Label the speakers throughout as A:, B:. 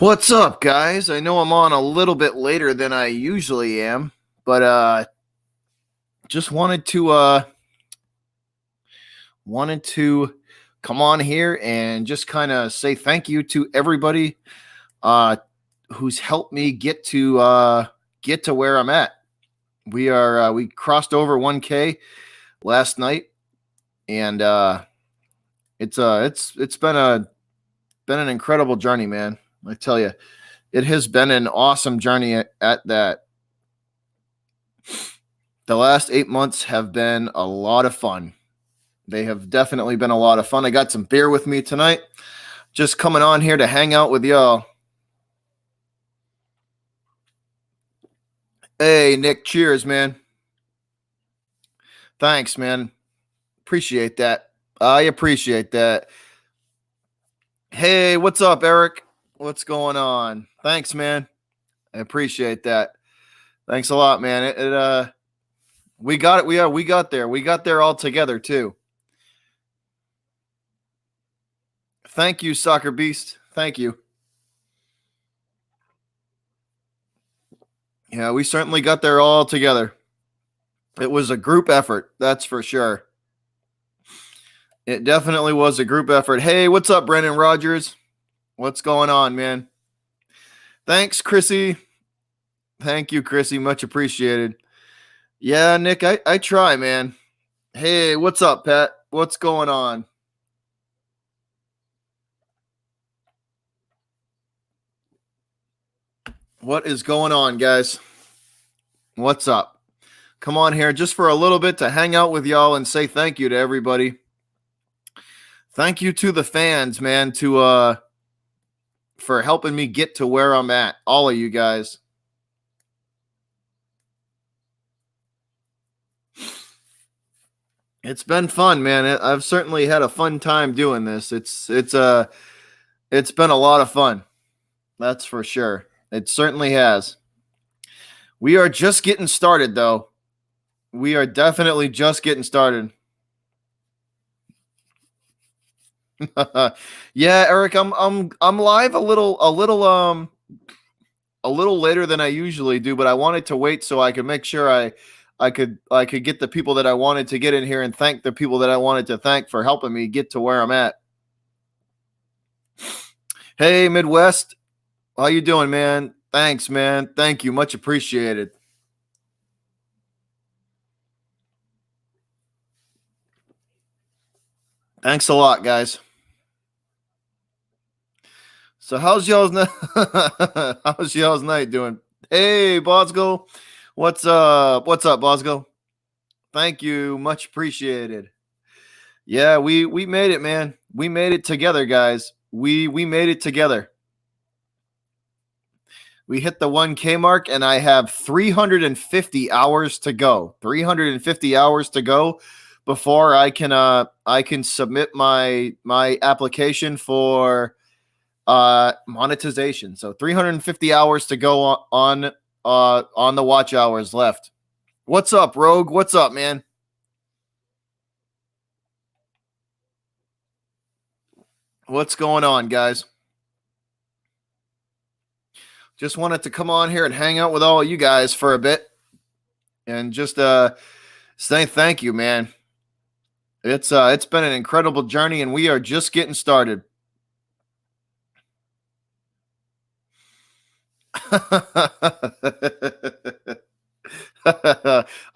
A: What's up, guys? I know I'm on a little bit later than I usually am, but just wanted to come on here and just kind of say thank you to everybody uh who's helped me get to where I'm at. We crossed over 1K last night, and it's been an incredible journey, man. I tell you, it has been an awesome journey at that. The last 8 months have been a lot of fun. They have definitely been a lot of fun. I got some beer with me tonight. Just coming on here to hang out with y'all. Hey, Nick, cheers, man. Thanks, man. Appreciate that. I appreciate that. Hey, what's up, Eric? What's going on? Thanks, man. I appreciate that. Thanks a lot, man. We got it. We got there. We got there all together too. Thank you, Soccer Beast. Thank you. Yeah, we certainly got there all together. It was a group effort, that's for sure. It definitely was a group effort. Hey, what's up, Brendan Rogers? What's going on, man? Thanks, Chrissy. Thank you, Chrissy. Much appreciated. Yeah, Nick, I try, man. Hey, what's up, Pat? What's going on? What is going on, guys? What's up? Come on here just for a little bit to hang out with y'all and say thank you to everybody. Thank you to the fans, man, for helping me get to where I'm at. All of you guys. It's been fun, man. I've certainly had a fun time doing this. It's been a lot of fun. That's for sure. It certainly has. We are just getting started, though. We are definitely just getting started. Yeah, Eric, I'm live a little later than I usually do, but I wanted to wait so I could make sure I could get the people that I wanted to get in here and thank the people that I wanted to thank for helping me get to where I'm at. Hey, Midwest, how you doing, man? Thanks, man. Thank you. Much appreciated. Thanks a lot, guys. So how's y'all's night? How's y'all's night doing? Hey, Bosco. What's up? What's up, Bosco? Thank you. Much appreciated. Yeah, we made it, man. We made it together, guys. We made it together. We hit the 1K mark, and I have 350 hours to go. 350 hours to go before I can submit my application for monetization. So 350 hours to go on the watch hours left. What's up, Rogue? What's up, man? What's going on, guys? Just wanted to come on here and hang out with all of you guys for a bit and just say thank you, man. It's been an incredible journey, and we are just getting started.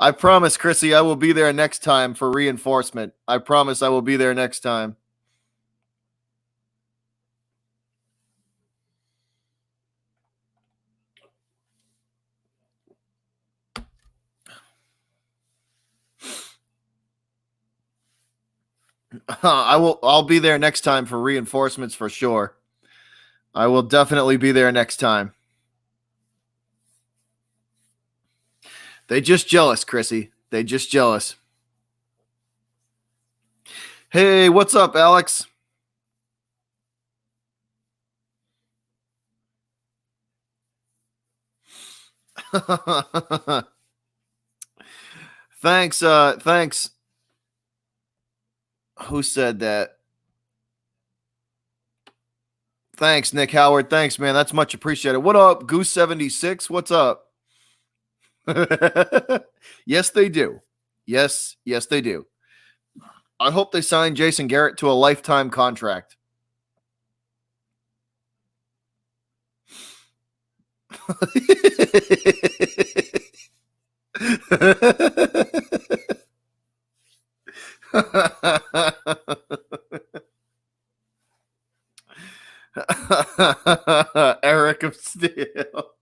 A: I promise, Chrissy, I will be there next time for reinforcement. I promise I will be there next time. I'll be there next time for reinforcements for sure. I will definitely be there next time. They just jealous, Chrissy. They just jealous. Hey, what's up, Alex? Thanks. Who said that? Thanks, Nick Howard. Thanks, man. That's much appreciated. What up, Goose76? What's up? Yes, they do. Yes, they do. I hope they sign Jason Garrett to a lifetime contract. Eric of Steel.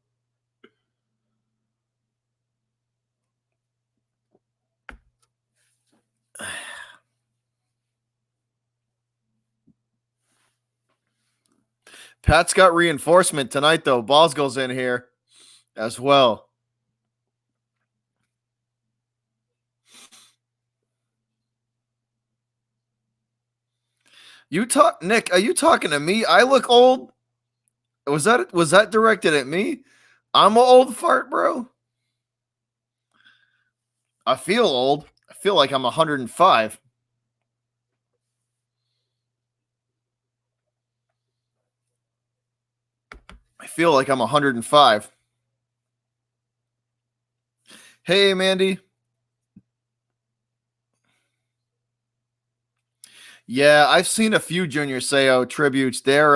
A: Pat's got reinforcement tonight, though. Balls goes in here as well. Nick, are you talking to me? I look old. Was that directed at me? I'm an old fart, bro. I feel old. I feel like I'm 105. I feel like I'm 105. Hey, Mandy. Yeah, I've seen a few Junior Seau tributes. They're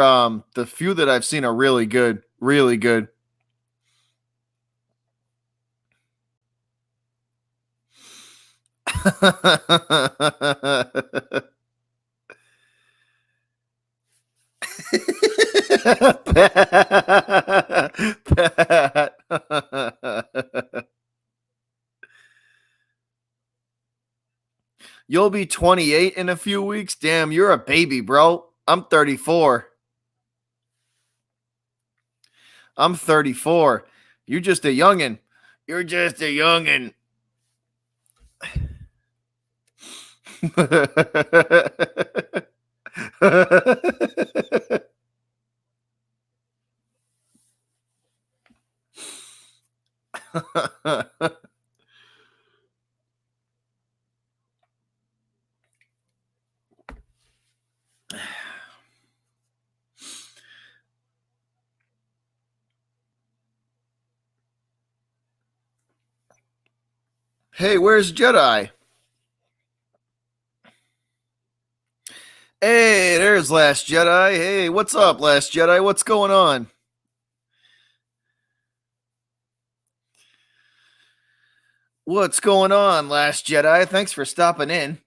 A: the few that I've seen are really good. Really good. Pat. You'll be 28 in a few weeks? Damn, you're a baby, bro. I'm 34. I'm 34. You're just a youngin'. You're just a youngin'. Hey, where's Jedi? Hey, there's Last Jedi. Hey, what's up, Last Jedi? What's going on? What's going on, Last Jedi? Thanks for stopping in.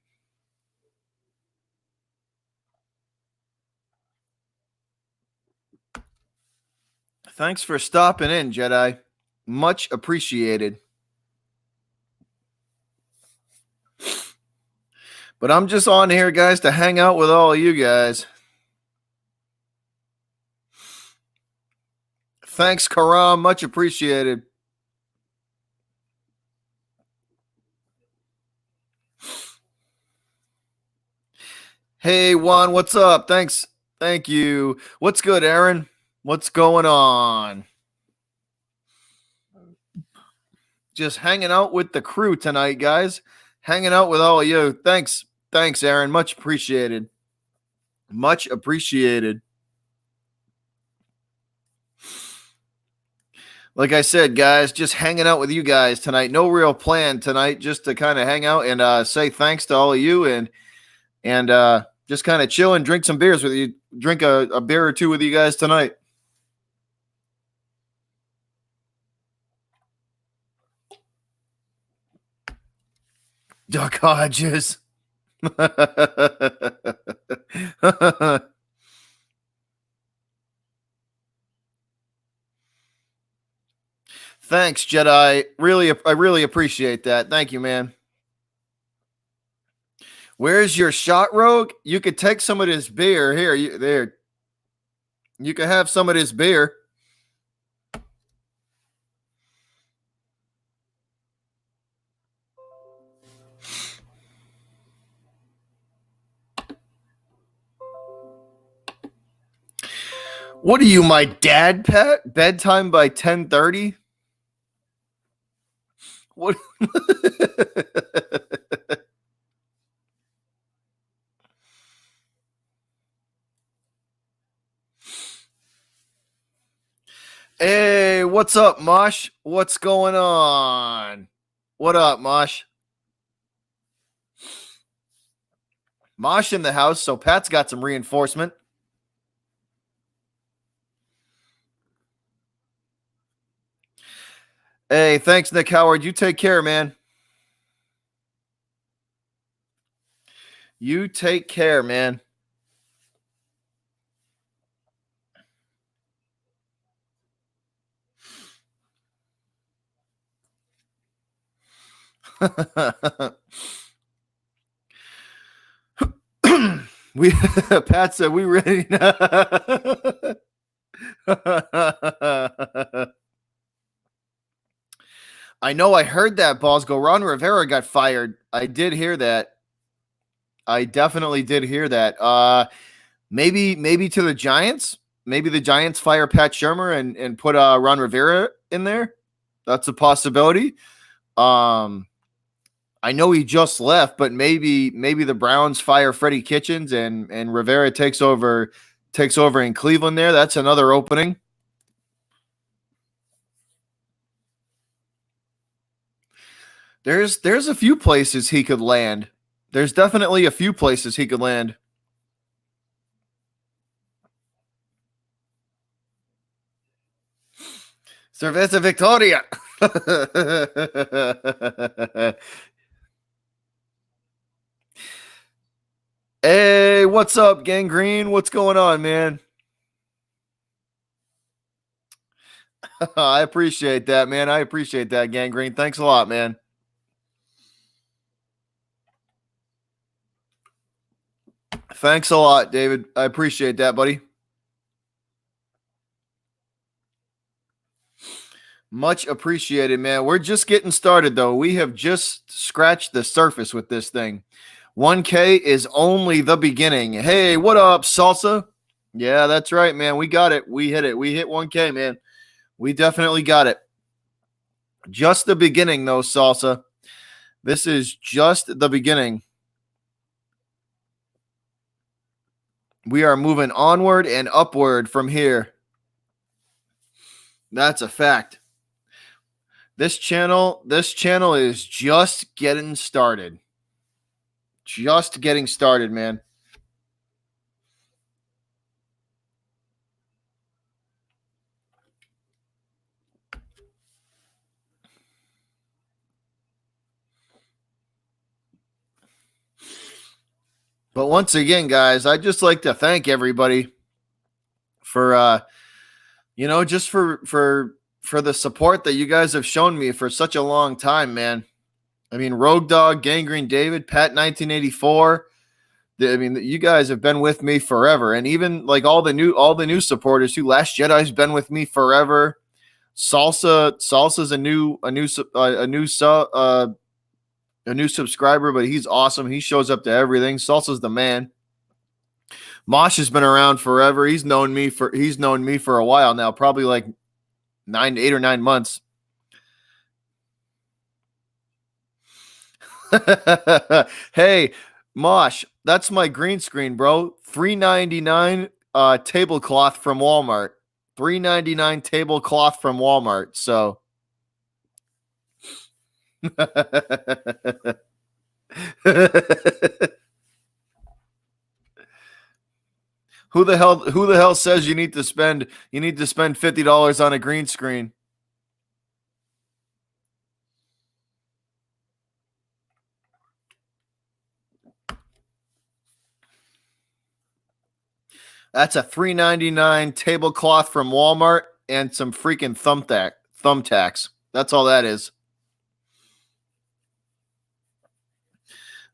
A: Thanks for stopping in, Jedi. Much appreciated. But I'm just on here, guys, to hang out with all of you guys. Thanks, Karam. Much appreciated. Hey, Juan, what's up? Thanks. Thank you. What's good, Aaron? What's going on? Just hanging out with the crew tonight, guys. Hanging out with all of you. Thanks. Thanks, Aaron. Much appreciated. Much appreciated. Like I said, guys, just hanging out with you guys tonight. No real plan tonight, just to kind of hang out and say thanks to all of you and just kind of chill and drink some beers with you. Drink a beer or two with you guys tonight. Duck Hodges. Thanks, Jedi. I really appreciate that. Thank you, man. Where's your shot, Rogue? You could take some of this beer here. You can have some of this beer. What are you, my dad, pet? Bedtime by 10:30? What? what's up, Mosh? What's going on? What up, Mosh? Mosh in the house, so Pat's got some reinforcement. Hey, thanks, Nick Howard. You take care, man. You take care, man. Pat said we ready. I know I heard that, Bosco. Ron Rivera got fired. I did hear that. I definitely did hear that. Maybe to the Giants. Maybe the Giants fire Pat Shurmur and put Ron Rivera in there. That's a possibility. I know he just left, but maybe the Browns fire Freddie Kitchens and Rivera takes over in Cleveland there. That's another opening. There's a few places he could land. There's definitely a few places he could land. Cerveza Victoria. Hey, what's up, Gangrene? What's going on, man? I appreciate that, man. I appreciate that, Gangrene. Thanks a lot, man. Thanks a lot, David. I appreciate that, buddy. Much appreciated, man. We're just getting started, though. We have just scratched the surface with this thing. 1K is only the beginning. Hey, what up, Salsa? Yeah, that's right, man. We got it. We hit it. We hit 1K, man. We definitely got it. Just the beginning, though, Salsa. This is just the beginning. We are moving onward and upward from here. That's a fact. This channel is just getting started. Just getting started, man. But once again, guys, I'd just like to thank everybody for just for the support that you guys have shown me for such a long time, man. I mean, Rogue Dog, Gangrene David, Pat 1984. I mean, you guys have been with me forever, and even like all the new supporters who Last Jedi's been with me forever. Salsa's a new subscriber, but he's awesome. He shows up to everything. Salsa's the man. Mosh has been around forever. He's known me for a while now, probably like 8 or 9 months. Hey, Mosh, that's my green screen, bro. $3.99 tablecloth from Walmart. $3.99 tablecloth from Walmart. So Who the hell says you need to spend $50 on a green screen? That's a $3.99 tablecloth from Walmart and some freaking thumbtacks. That's all that is.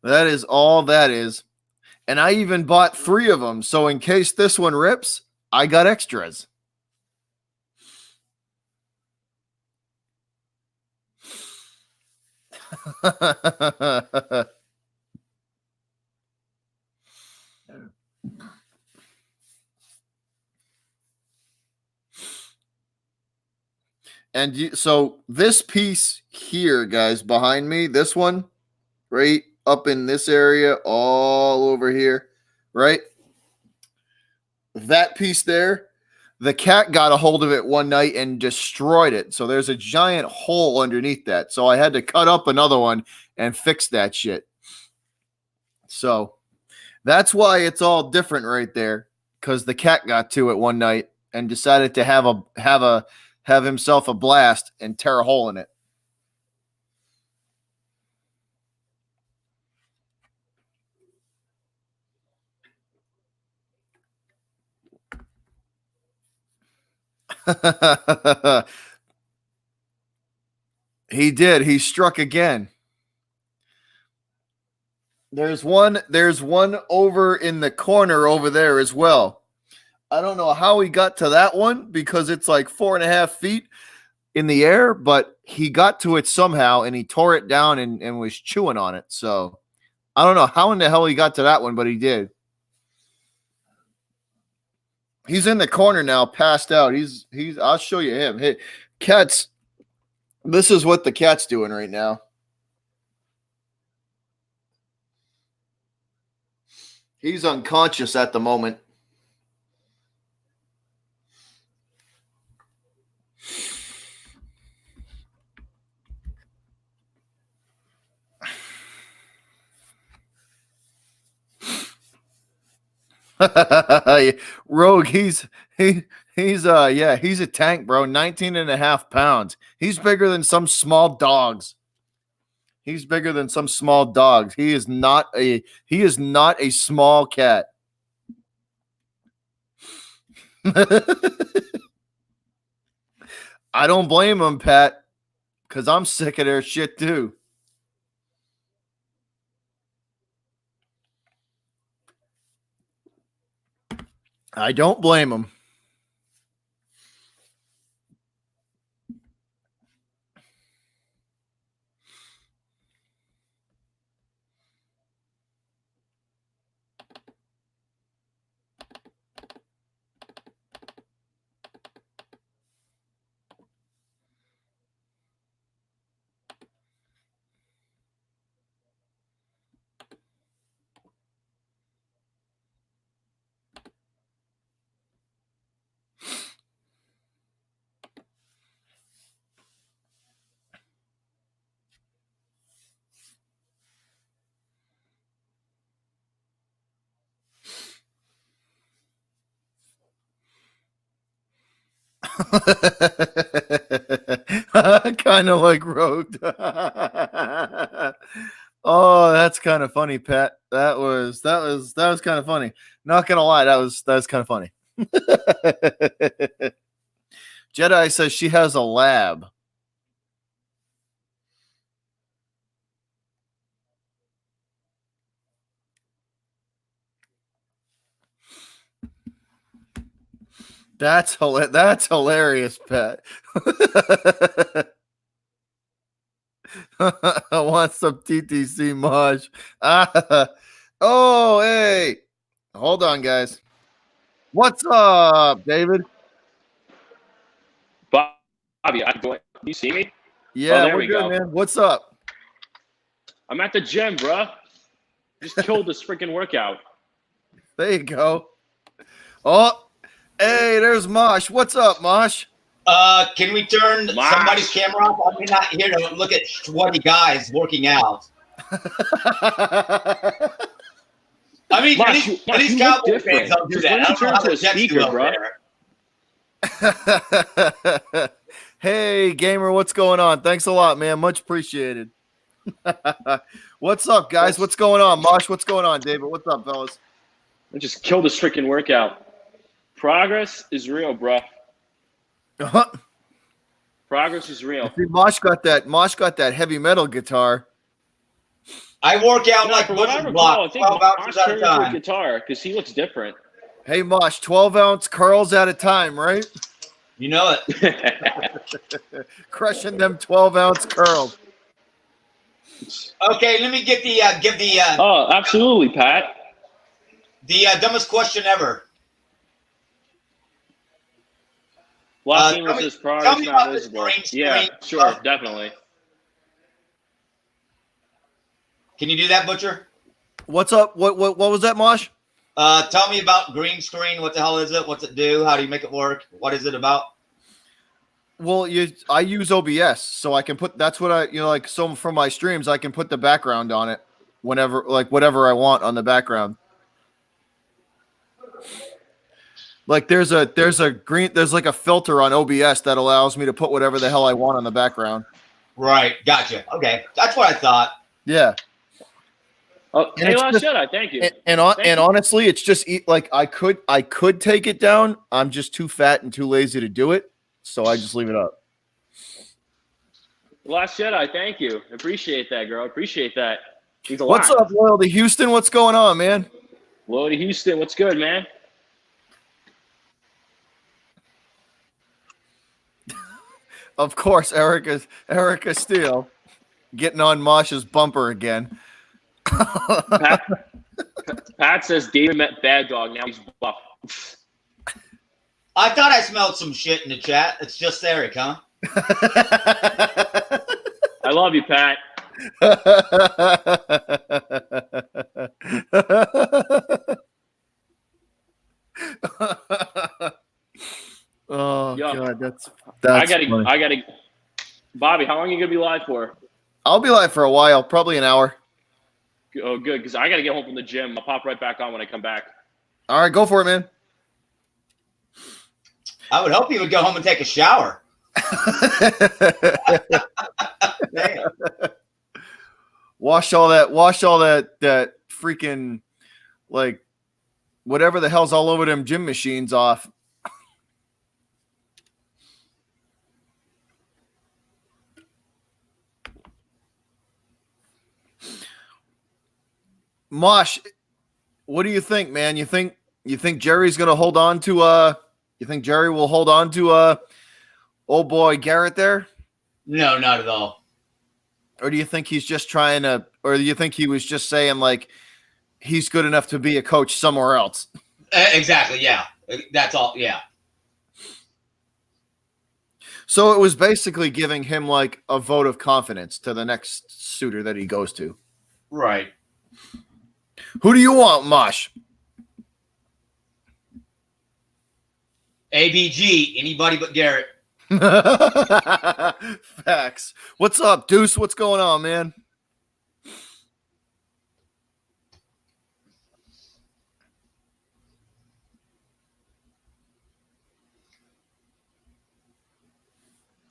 A: That is all that is. And I even bought 3 of them. So in case this one rips, I got extras. And so this piece here, guys, behind me, this one, right up in this area, all over here, right? That piece there, the cat got a hold of it one night and destroyed it. So there's a giant hole underneath that. So I had to cut up another one and fix that shit. So that's why it's all different right there, because the cat got to it one night and decided to have himself a blast and tear a hole in it. He did. He struck again. There's one over in the corner over there as well. I don't know how he got to that one because it's like 4.5 feet in the air, but he got to it somehow and he tore it down and was chewing on it. So I don't know how in the hell he got to that one, but he did. He's in the corner now, passed out. He's I'll show you him. Hey, cats. This is what the cat's doing right now. He's unconscious at the moment. Rogue, he's a tank, bro. 19.5 pounds. He's bigger than some small dogs. He is not a small cat. I don't blame him, Pat, because I'm sick of their shit too. I don't blame him. Kind of like Rogue. Oh, that's kind of funny, Pat. That was kind of funny. Not gonna lie, that was kind of funny. Jedi says she has a lab. That's hilarious, Pat. I want some TTC Maj. Oh, hey. Hold on, guys. What's up, David?
B: Bobby, do you see me?
A: Yeah, we're good, man. What's up?
B: I'm at the gym, bro. Just killed this freaking workout.
A: There you go. Oh, hey, there's Mosh. What's up, Mosh?
C: Can we turn somebody's camera off? I'm not here to look at sweaty guys working out. I mean,
B: Mosh,
C: these Cowboy fans don't do that. I don't know how the Jets do over
A: there. Hey, gamer, what's going on? Thanks a lot, man. Much appreciated. What's up, guys? What's going on? Mosh, what's going on? David, what's up, fellas?
B: I just killed this freaking workout. Progress is real, bro. Progress is real.
A: See, Mosh got that heavy metal guitar.
C: I work out like Butcher Block, 12 ounces at a time.
B: Guitar because he looks different.
A: Hey, Mosh, 12-ounce curls at a time, right?
C: You know it.
A: Crushing them 12-ounce curls.
C: Okay, let me get give the.
B: Oh, absolutely, Pat.
C: The dumbest question ever.
B: Locking versus progress not visible. Yeah, sure, definitely.
C: Can you do that, Butcher?
A: What's up? What was that, Mosh?
C: Tell me about green screen. What the hell is it? What's it do? How do you make it work? What is it about?
A: Well, I use OBS, so I can put. That's what I like. So from my streams, I can put the background on it whenever, like whatever I want on the background. Like there's like a filter on OBS that allows me to put whatever the hell I want on the background.
C: Right, gotcha. Okay, that's what I thought.
A: Yeah.
B: Oh, hey, last Jedi, thank you.
A: And honestly, it's just like I could take it down. I'm just too fat and too lazy to do it, so I just leave it up.
B: Last Jedi, thank you. Appreciate that, girl. Appreciate that. He's a
A: What's
B: lot.
A: up, Loyalty Houston? What's going on, man?
B: Loyalty Houston, what's good, man?
A: Of course, Erica Steele getting on Mosh's bumper again.
B: Pat says David met Bad Dog. Now he's buff.
C: I thought I smelled some shit in the chat. It's just Eric, huh?
B: I love you, Pat.
A: Oh,
B: Yo,
A: God, that's
B: I
A: funny.
B: gotta. Bobby, how long are you gonna be live for?
A: I'll be live for a while, probably an hour.
B: Oh, good, because I gotta get home from the gym. I'll pop right back on when I come back.
A: All right, go for it, man.
C: I would hope you would go home and take a shower. Damn.
A: Wash all that freaking, like, whatever the hell's all over them gym machines off. Mosh, what do you think, man? You think Jerry's gonna hold on to you think Jerry will hold on to old boy Garrett there?
C: No, not at all.
A: Or do you think he's just trying to, or do you think he was just saying like he's good enough to be a coach somewhere else?
C: Exactly, yeah. That's all, yeah.
A: So it was basically giving him like a vote of confidence to the next suitor that he goes to.
C: Right.
A: Who do you want, Mosh?
C: ABG, anybody but Garrett.
A: Facts. What's up, Deuce? What's going on, man?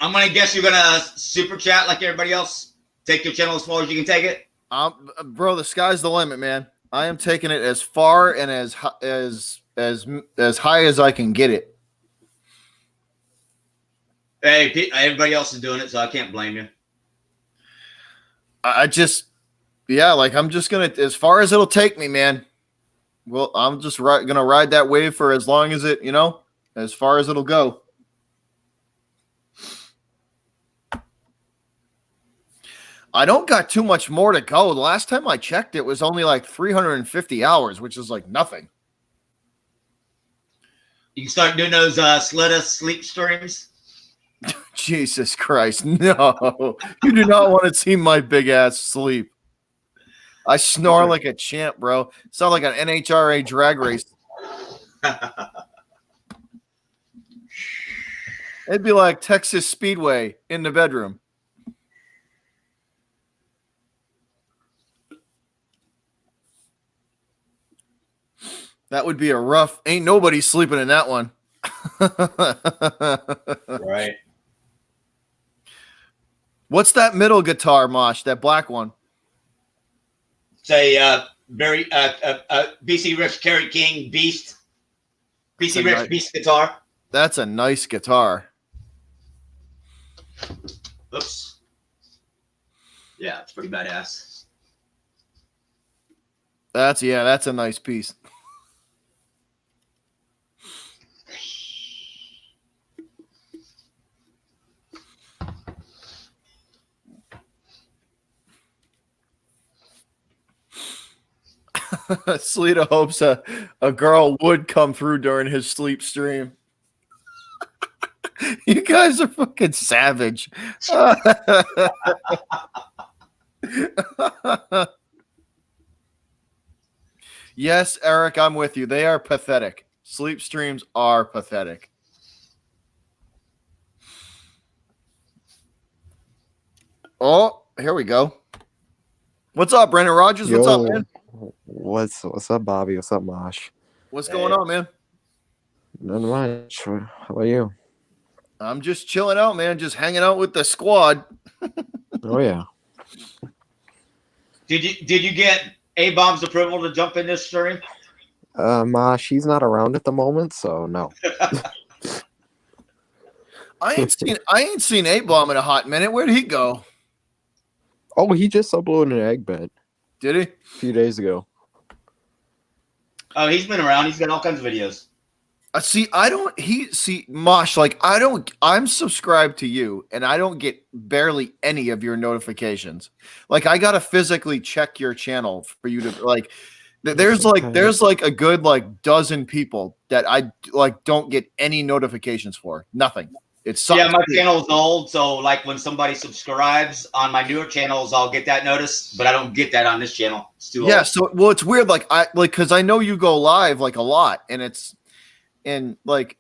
C: I'm going to guess you're going to super chat like everybody else. Take your channel as far as you can take it.
A: Bro, the sky's the limit, man. I am taking it as far and as high as I can get it.
C: Hey, everybody else is doing it, so I can't blame you.
A: I'm just gonna, as far as it'll take me, man. Well, I'm just gonna ride that wave for as long as it, as far as it'll go. I don't got too much more to go. The last time I checked, it was only like 350 hours, which is like nothing.
C: You can start doing those Slida sleep streams.
A: Jesus Christ, no. You do not want to see my big ass sleep. I snore like a champ, bro. Sound like an NHRA drag race. It'd be like Texas Speedway in the bedroom. That would be a rough. Ain't nobody sleeping in that one.
C: Right.
A: What's that middle guitar, Mosh? That black one?
C: Say, BC Rich Kerry King Beast. BC Rich Beast guitar.
A: That's a nice guitar.
C: Oops. Yeah, it's pretty badass.
A: That's a nice piece. Sleeta hopes a girl would come through during his sleep stream. You guys are fucking savage. Yes, Eric, I'm with you. They are pathetic. Sleep streams are pathetic. Oh, here we go. What's up, Brendan Rogers? What's up, man?
D: What's up, Bobby? What's up, Mosh?
A: What's going on, man?
D: Not much. How about you?
A: I'm just chilling out, man. Just hanging out with the squad.
D: Oh yeah.
C: Did you get A-Bomb's approval to jump in this stream?
D: Mosh, he's not around at the moment, so no.
A: I ain't seen A-Bomb in a hot minute. Where'd he go?
D: Oh, he just uploaded an egg bet
A: Did he?
D: a few days ago.
C: Oh, he's been around. He's got all kinds of videos.
A: Mosh, like I'm subscribed to you and I don't get barely any of your notifications. Like I gotta physically check your channel for you to like there's like a good like dozen people that I like don't get any notifications for. Nothing. It's
C: Yeah, my channel's old, so like when somebody subscribes on my newer channels, I'll get that notice, but I don't get that on this channel. It's too old.
A: Yeah, so well it's weird, because I know you go live like a lot, and like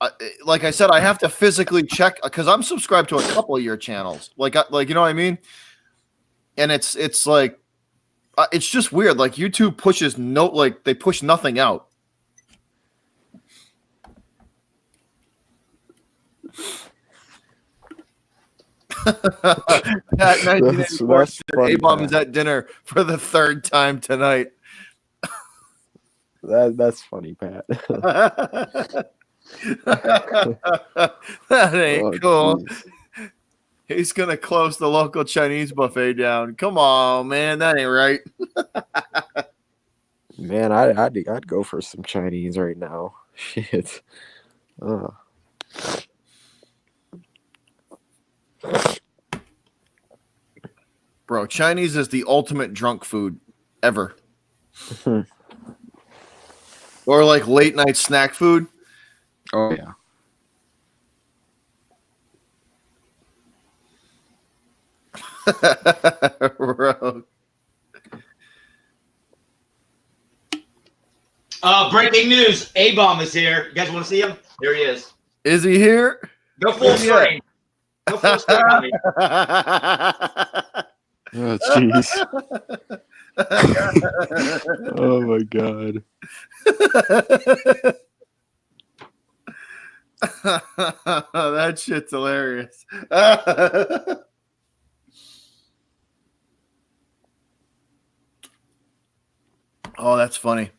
A: I said, I have to physically check because I'm subscribed to a couple of your channels. Like you know what I mean? And it's like it's just weird. Like YouTube pushes they push nothing out. Pat 1984 said A-Bomb is at dinner for the third time tonight.
D: That's funny, Pat.
A: That ain't cool.
D: Geez.
A: He's gonna close the local Chinese buffet down. Come on, man, that ain't right.
D: Man, I'd go for some Chinese right now. Shit.
A: Bro, Chinese is the ultimate drunk food ever. Or like late night snack food.
D: Oh yeah.
A: Bro.
C: Breaking news. A-Bomb is here. You guys want to see him? There he is.
A: Is he here?
C: Go full screen. Go full screen, honey.
D: Oh jeez. Oh my god.
A: That shit's hilarious. Oh, that's funny.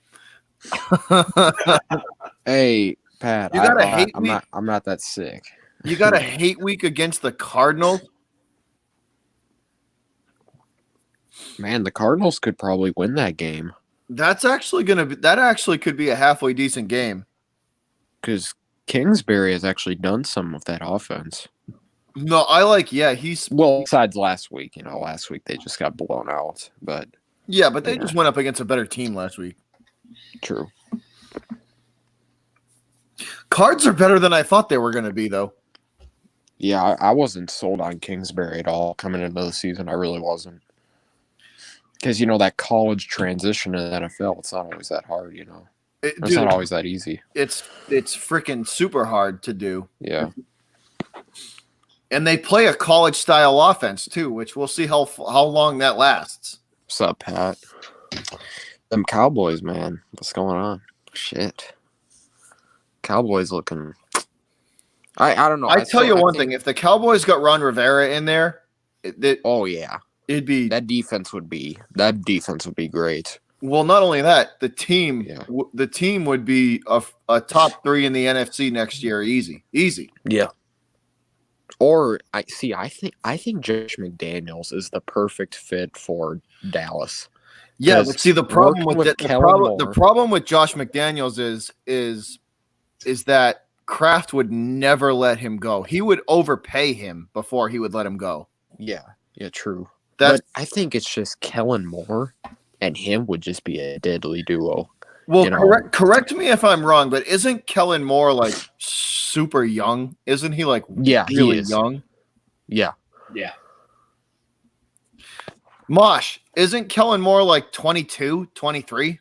D: Hey, Pat.
A: You got a hate week?
D: I'm not that sick.
A: You got a hate week against the Cardinals?
D: Man, the Cardinals could probably win that game.
A: That actually could be a halfway decent game.
D: Because Kingsbury has actually done some of that offense.
A: No, he's
D: besides last week. Last week they just got blown out. But
A: they just went up against a better team last week.
D: True.
A: Cards are better than I thought they were going to be, though.
D: Yeah, I wasn't sold on Kingsbury at all coming into the season. I really wasn't. Because, that college transition to the NFL, it's not always that hard, It's not always that easy.
A: It's freaking super hard to do.
D: Yeah.
A: And they play a college-style offense, too, which we'll see how long that lasts.
D: What's up, Pat? Them Cowboys, man. What's going on? Shit. Cowboys looking... I don't know.
A: I tell you one thing. If the Cowboys got Ron Rivera in there...
D: oh, yeah.
A: It'd be... That
D: defense would be great.
A: Well, not only that, the team would be a top 3 in the NFC next year. Easy.
D: Yeah. Or I think Josh McDaniels is the perfect fit for Dallas.
A: Yeah, but see the problem with Josh McDaniels is that Kraft would never let him go. He would overpay him before he would let him go.
D: Yeah, true. But I think it's just Kellen Moore and him would just be a deadly duo.
A: Well, correct me if I'm wrong, but isn't Kellen Moore like super young? Isn't he like really young?
D: Yeah.
C: Yeah.
A: Mosh, isn't Kellen Moore like 22, 23?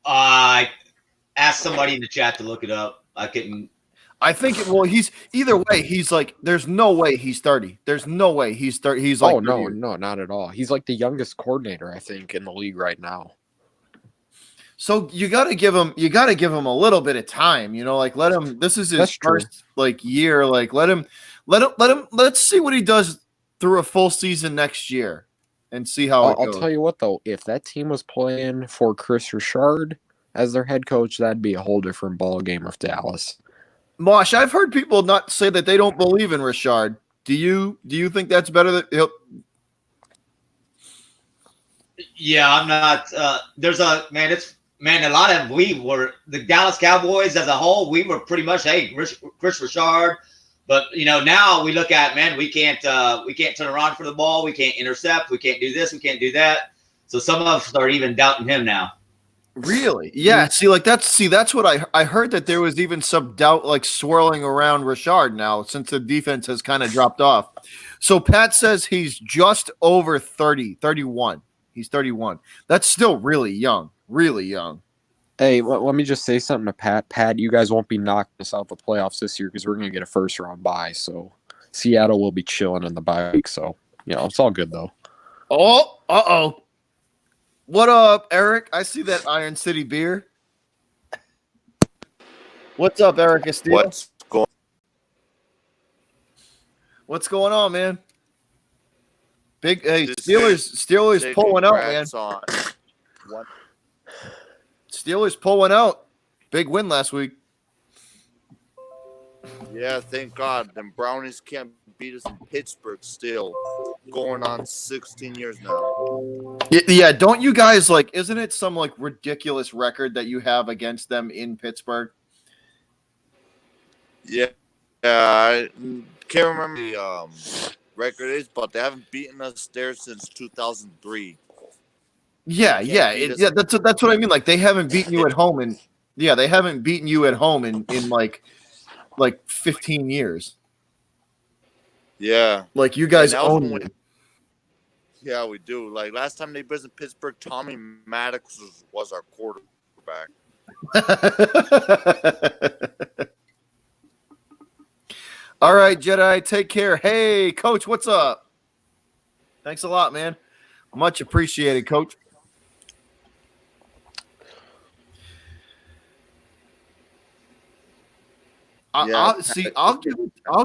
C: I asked somebody in the chat to look it up. I couldn't.
A: I think he's either way. He's like, there's no way he's 30. There's no way he's 30. He's like,
D: no, not at all. He's like the youngest coordinator, I think, in the league right now.
A: So you got to give him a little bit of time, like let him. This is his first year. Like let him. Let's see what he does through a full season next year, and see how it goes.
D: I'll tell you what though, if that team was playing for Chris Richard as their head coach, that'd be a whole different ball game of Dallas.
A: Mosh, I've heard people not say that they don't believe in Richard. Do you think that's better than he'll?
C: Yeah, I'm not. There's a man. A lot of the Dallas Cowboys as a whole. We were pretty much Chris Richard, but now we look at we can't turn around for the ball. We can't intercept. We can't do this. We can't do that. So some of us are even doubting him now.
A: Really? Yeah. That's what I heard, that there was even some doubt swirling around Richard now since the defense has kind of dropped off. So Pat says he's just over 30, 31. He's 31. That's still really young. Really young.
D: Hey, let me just say something to Pat. Pat, you guys won't be knocking us out the playoffs this year because we're going to get a first-round bye. So Seattle will be chilling in the bye week. So, it's all good, though.
A: Oh, uh-oh. What up, Eric? I see that Iron City beer. What's up, Eric Castillo? What's going on, man? Big Steelers pulling out, man. Steelers pulling out. Big win last week.
E: Yeah, thank God. Them Brownies can't beat us in Pittsburgh still. Going on 16 years now.
A: Yeah, don't you guys isn't it some ridiculous record that you have against them in Pittsburgh?
E: Yeah. I can't remember the record is, but they haven't beaten us there since 2003.
A: Yeah. That's what I mean. They haven't beaten you at home, and they haven't beaten you at home in 15 years.
E: Yeah,
A: you guys own it.
E: Yeah, we do. Last time they visited Pittsburgh, Tommy Maddox was our quarterback.
A: All right, Jedi, take care. Hey, Coach, what's up? Thanks a lot, man. Much appreciated, Coach. I'll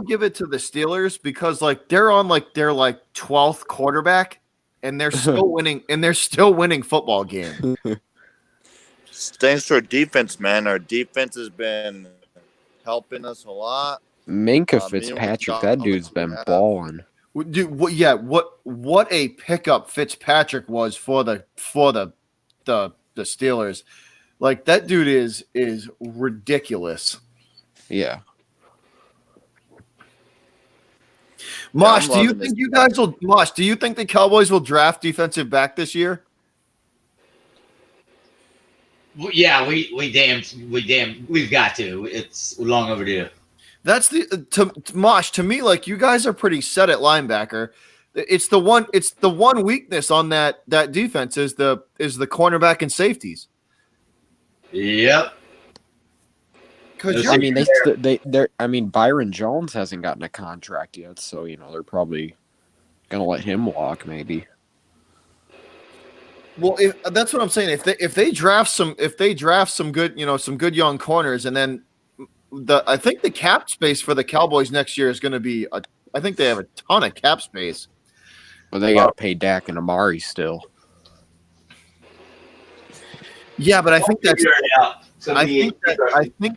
A: give it to the Steelers because they're on their 12th quarterback and they're still winning football games.
E: Thanks to our defense, man. Our defense has been helping us a lot.
D: Minka Fitzpatrick, that dude's been balling.
A: Dude, what a pickup Fitzpatrick was for the Steelers. That dude is ridiculous.
D: Yeah.
A: Mosh, do you think the Cowboys will draft defensive back this year?
C: Yeah, we've got to. It's long overdue.
A: That's Mosh, to me, you guys are pretty set at linebacker. It's the one weakness on that defense is the cornerback and safeties.
C: Yep.
D: Byron Jones hasn't gotten a contract yet, so they're probably gonna let him walk, maybe.
A: Well, that's what I'm saying. If they draft some good some good young corners, and then I think the cap space for the Cowboys next year is going to be I think they have a ton of cap space.
D: But they got to pay Dak and Amari still.
A: Yeah, but I think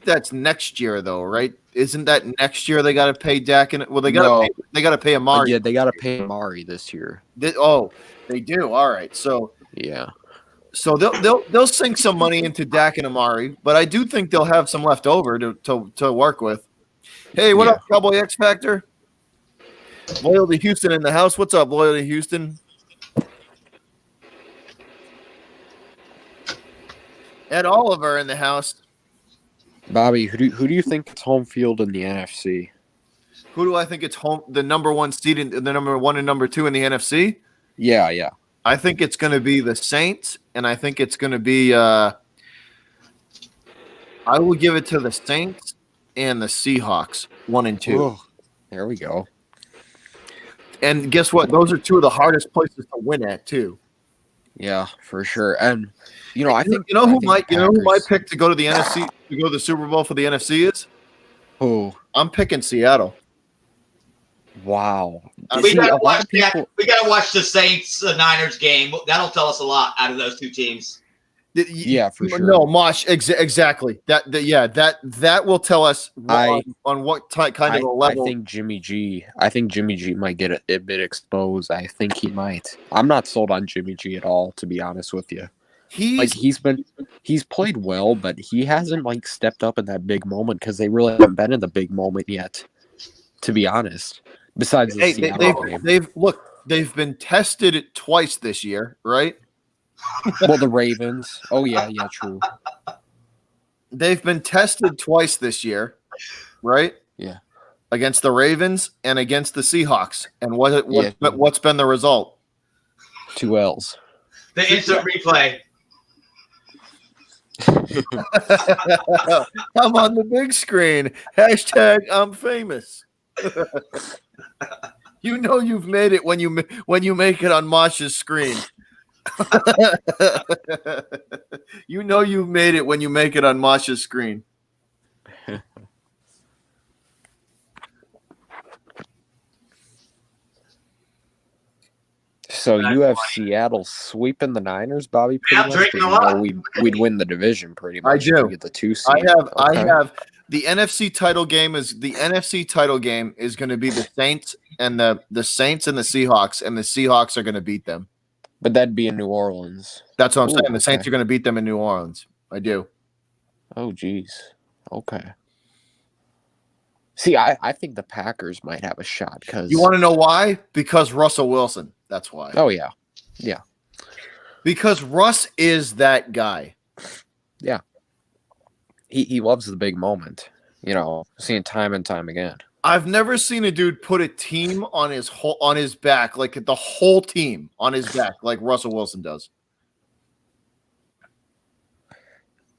A: that's next year though, right? Isn't that next year they got to pay Dak and they got to pay Amari?
D: Yeah, they got to pay Amari this year.
A: They do. All right, so
D: yeah.
A: So they'll sink some money into Dak and Amari, but I do think they'll have some left over to work with. Hey, what up, Cowboy X Factor? Loyalty Houston in the house. What's up, Loyalty Houston? Ed Oliver in the house.
D: Bobby, who do you think is home field in the NFC?
A: Who do I think it's home? The number one seed in the number one and number two in the NFC?
D: Yeah.
A: I think it's going to be the Saints, and I think it's going to be. I I will give it to the Saints and the Seahawks, 1 and 2.
D: Ooh, there we go.
A: And guess what? Those are two of the hardest places to win at too.
D: Yeah, for sure. And I think
A: who my
D: Packers-
A: pick to go to the NFC to go to the Super Bowl for the NFC is?
D: Who?
A: I'm picking Seattle.
D: Wow.
C: We
D: See,
C: gotta
D: a lot
C: watch
D: of people.
C: We gotta watch the Saints Niners game. That'll tell us a lot out of those two teams.
D: Yeah, for sure.
A: No, Mosh, exactly. That will tell us on what kind of a level.
D: I think Jimmy G might get a bit exposed. I think he might. I'm not sold on Jimmy G at all, to be honest with you. He's played well, but he hasn't stepped up in that big moment because they really haven't been in the big moment yet, to be honest. Besides the Seattle game.
A: They've been tested twice this year, right?
D: Well, the Ravens. Oh yeah, true.
A: They've been tested twice this year, right?
D: Yeah.
A: Against the Ravens and against the Seahawks. And what's been the result?
D: 2 L's.
C: The instant replay.
A: I'm on the big screen. # I'm famous. You've made it when you make it on Mosh's screen. You've made it when you make it on Mosh's screen.
D: So you have Seattle sweeping the Niners, Bobby?
C: Yeah, I'm drinking a lot.
D: We'd win the division pretty much.
A: I do.
D: We get the 2 seed.
A: I have the NFC title game is going to be the Saints and the Saints and the Seahawks, and the Seahawks are going to beat them.
D: But that'd be in New Orleans.
A: That's what I'm saying. The
D: Okay.
A: Saints are going to beat them in New Orleans. I do.
D: Oh, geez. Okay. See, I think the Packers might have a shot because
A: You want to know why? Because Russell Wilson. That's why.
D: Oh yeah,
A: Because Russ is that guy.
D: he loves the big moment. Seeing time and time again.
A: I've never seen a dude put a team on his back, like the whole team on his back, like Russell Wilson does.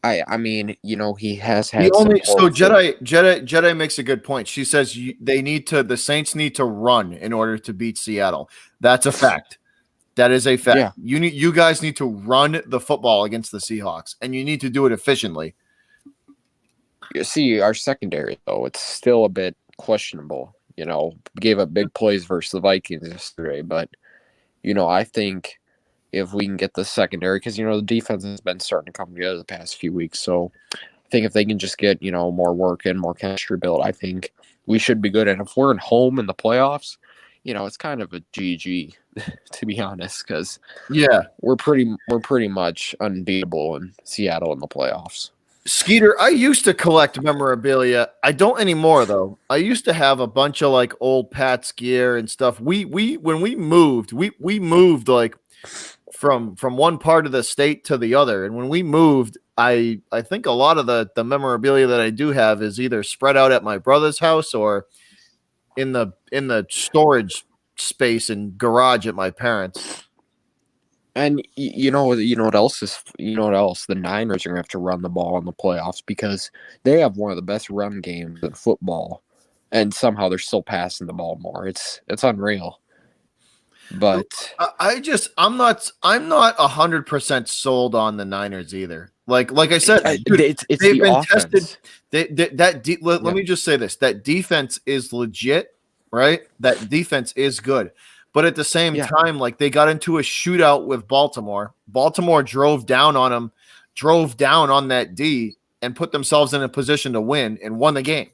D: I mean, he has had.
A: Jedi makes a good point. She says the Saints need to run in order to beat Seattle. That's a fact. That is a fact.
D: Yeah.
A: You guys need to run the football against the Seahawks, and you need to do it efficiently.
D: You see, our secondary though, it's still a bit questionable. Gave up big plays versus the Vikings yesterday, but I think if we can get the secondary, because the defense has been starting to come together the past few weeks. So I think if they can just get more work and more chemistry built, I think we should be good. And if we're at home in the playoffs, it's kind of a GG, to be honest, because we're pretty much unbeatable in Seattle in the playoffs.
A: Skeeter, I used to collect memorabilia. I don't anymore though. I used to have a bunch of old Pat's gear and stuff. We when we moved from one part of the state to the other, and when we moved, I think a lot of the memorabilia that I do have is either spread out at my brother's house or in the storage space and garage at my parents'.
D: And you know what else? The Niners are gonna have to run the ball in the playoffs because they have one of the best run games in football, and somehow they're still passing the ball more. It's unreal. But
A: I'm not 100% sold on the Niners either. Like I said,
D: it's
A: they've
D: the
A: been
D: offense.
A: tested. Let me just say this: that defense is legit, right? That defense is good. But at the same time, they got into a shootout with Baltimore. Baltimore drove down on that D and put themselves in a position to win and won the game.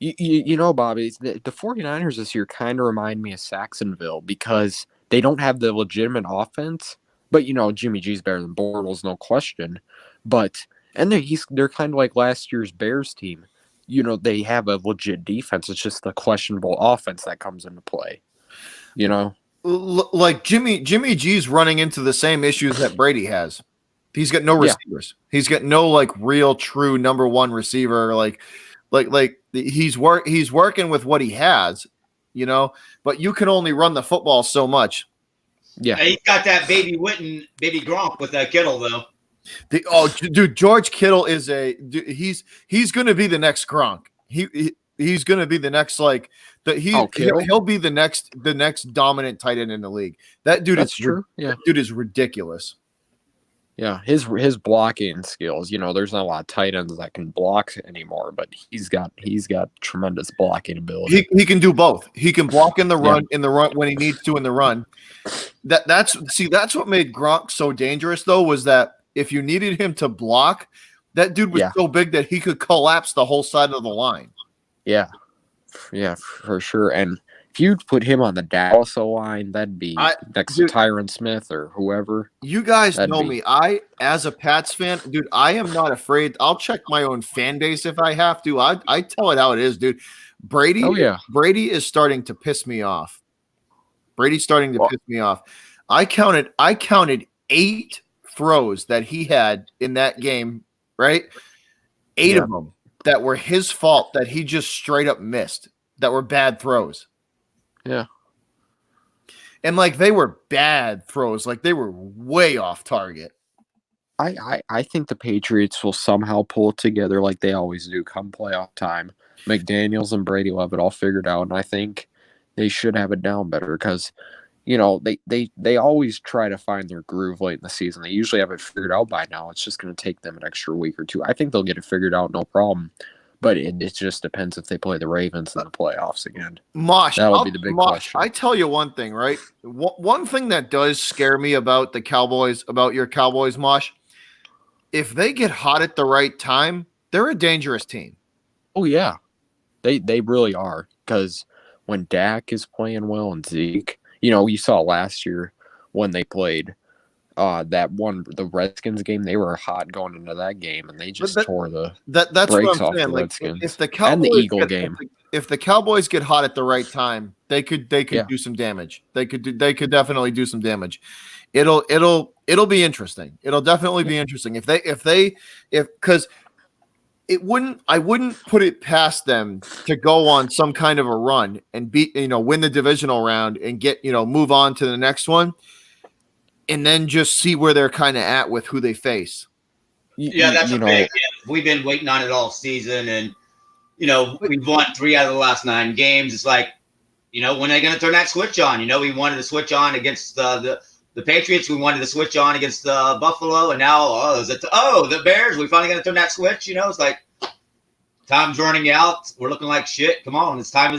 D: Bobby, the 49ers this year kind of remind me of Saxonville because they don't have the legitimate offense. But, Jimmy G's better than Bortles, no question. But they're kind of like last year's Bears team. They have a legit defense. It's just the questionable offense that comes into play.
A: Like Jimmy G's running into the same issues that Brady has. He's got no receivers. He's got no real true number one receiver. He's working with what he has, but you can only run the football so much.
D: Yeah.
C: He's got that baby Witten, baby Gronk with that Kittle though.
A: Dude, George Kittle is he's going to be the next Gronk. He's going to be the next he'll be the next dominant tight end in the league. That dude
D: That's
A: is
D: true. Yeah.
A: that dude is ridiculous.
D: Yeah, his blocking skills. There's not a lot of tight ends that can block anymore, but he's got tremendous blocking ability.
A: He can do both. He can block in the run when he needs to in the run. That's what made Gronk so dangerous though, was that if you needed him to block, that dude was so big that he could collapse the whole side of the line.
D: Yeah, for sure. And if you put him on the Dallas line, that'd be next to Tyron Smith or whoever.
A: You guys know me. As a Pats fan, dude, I am not afraid. I'll check my own fan base if I have to. I tell it how it is, dude. Brady is starting to piss me off. Brady's starting to piss me off. I counted 8 throws that he had in that game, right? 8 of them that were his fault, that he just straight up missed, that were bad throws.
D: Yeah.
A: And they were bad throws. They were way off target.
D: I think the Patriots will somehow pull it together like they always do come playoff time. McDaniels and Brady will have it all figured out, and I think they should have it down better because, they always try to find their groove late in the season. They usually have it figured out by now. It's just going to take them an extra week or two. I think they'll get it figured out, no problem. But it just depends if they play the Ravens in the playoffs again.
A: Mosh,
D: that'll be the big question.
A: I tell you one thing, right? One thing that does scare me about the Cowboys, about your Cowboys, Mosh, if they get hot at the right time, they're a dangerous team.
D: Oh, yeah. They really are. Because when Dak is playing well and Zeke, you saw last year when they played the Redskins game, they were hot going into that game, and they just tore the brakes off the Redskins.
A: If the Cowboys
D: and the Eagle game,
A: if the Cowboys get hot at the right time, they could do some damage. They could definitely do some damage. It'll be interesting. It'll definitely be interesting because I wouldn't put it past them to go on some kind of a run and win the divisional round and get move on to the next one. And then just see where they're kind of at with who they face.
C: Yeah, that's big. We've been waiting on it all season, and we've won 3 out of the last 9 games. It's when are they going to turn that switch on? We wanted to switch on against the Patriots. We wanted to switch on against Buffalo, and now the Bears. We finally going to turn that switch. It's time's running out. We're looking like shit. Come on, it's time.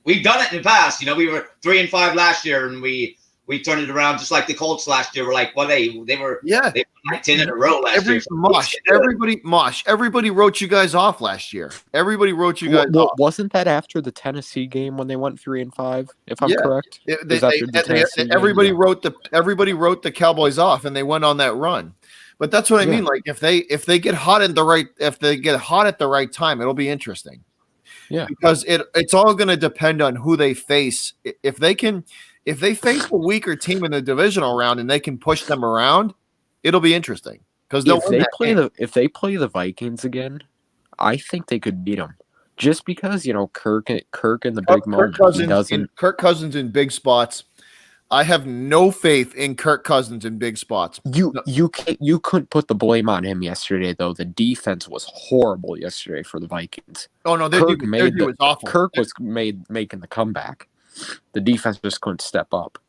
C: We've done it in the past. We were 3-5 last year, and we turned it around just like the Colts last year. We're like, they were 10 in a row last year.
A: Everybody wrote you guys off last year. Everybody wrote you guys off.
D: Wasn't that after the Tennessee game when they went 3-5? If I'm correct,
A: everybody wrote the Cowboys off, and they went on that run. But that's what I mean. If they get hot at the right time, it'll be interesting.
D: Yeah,
A: because it's all going to depend on who they face. If they face a weaker team in the divisional round and they can push them around, it'll be interesting. Because
D: if they play the Vikings again, I think they could beat them. Just because Kirk in the big moment,
A: Kirk Cousins in big spots. I have no faith in Kirk Cousins in big spots.
D: You couldn't put the blame on him yesterday though. The defense was horrible yesterday for the Vikings.
A: Oh no, their defense was awful.
D: Kirk was making the comeback. The defense just couldn't step up.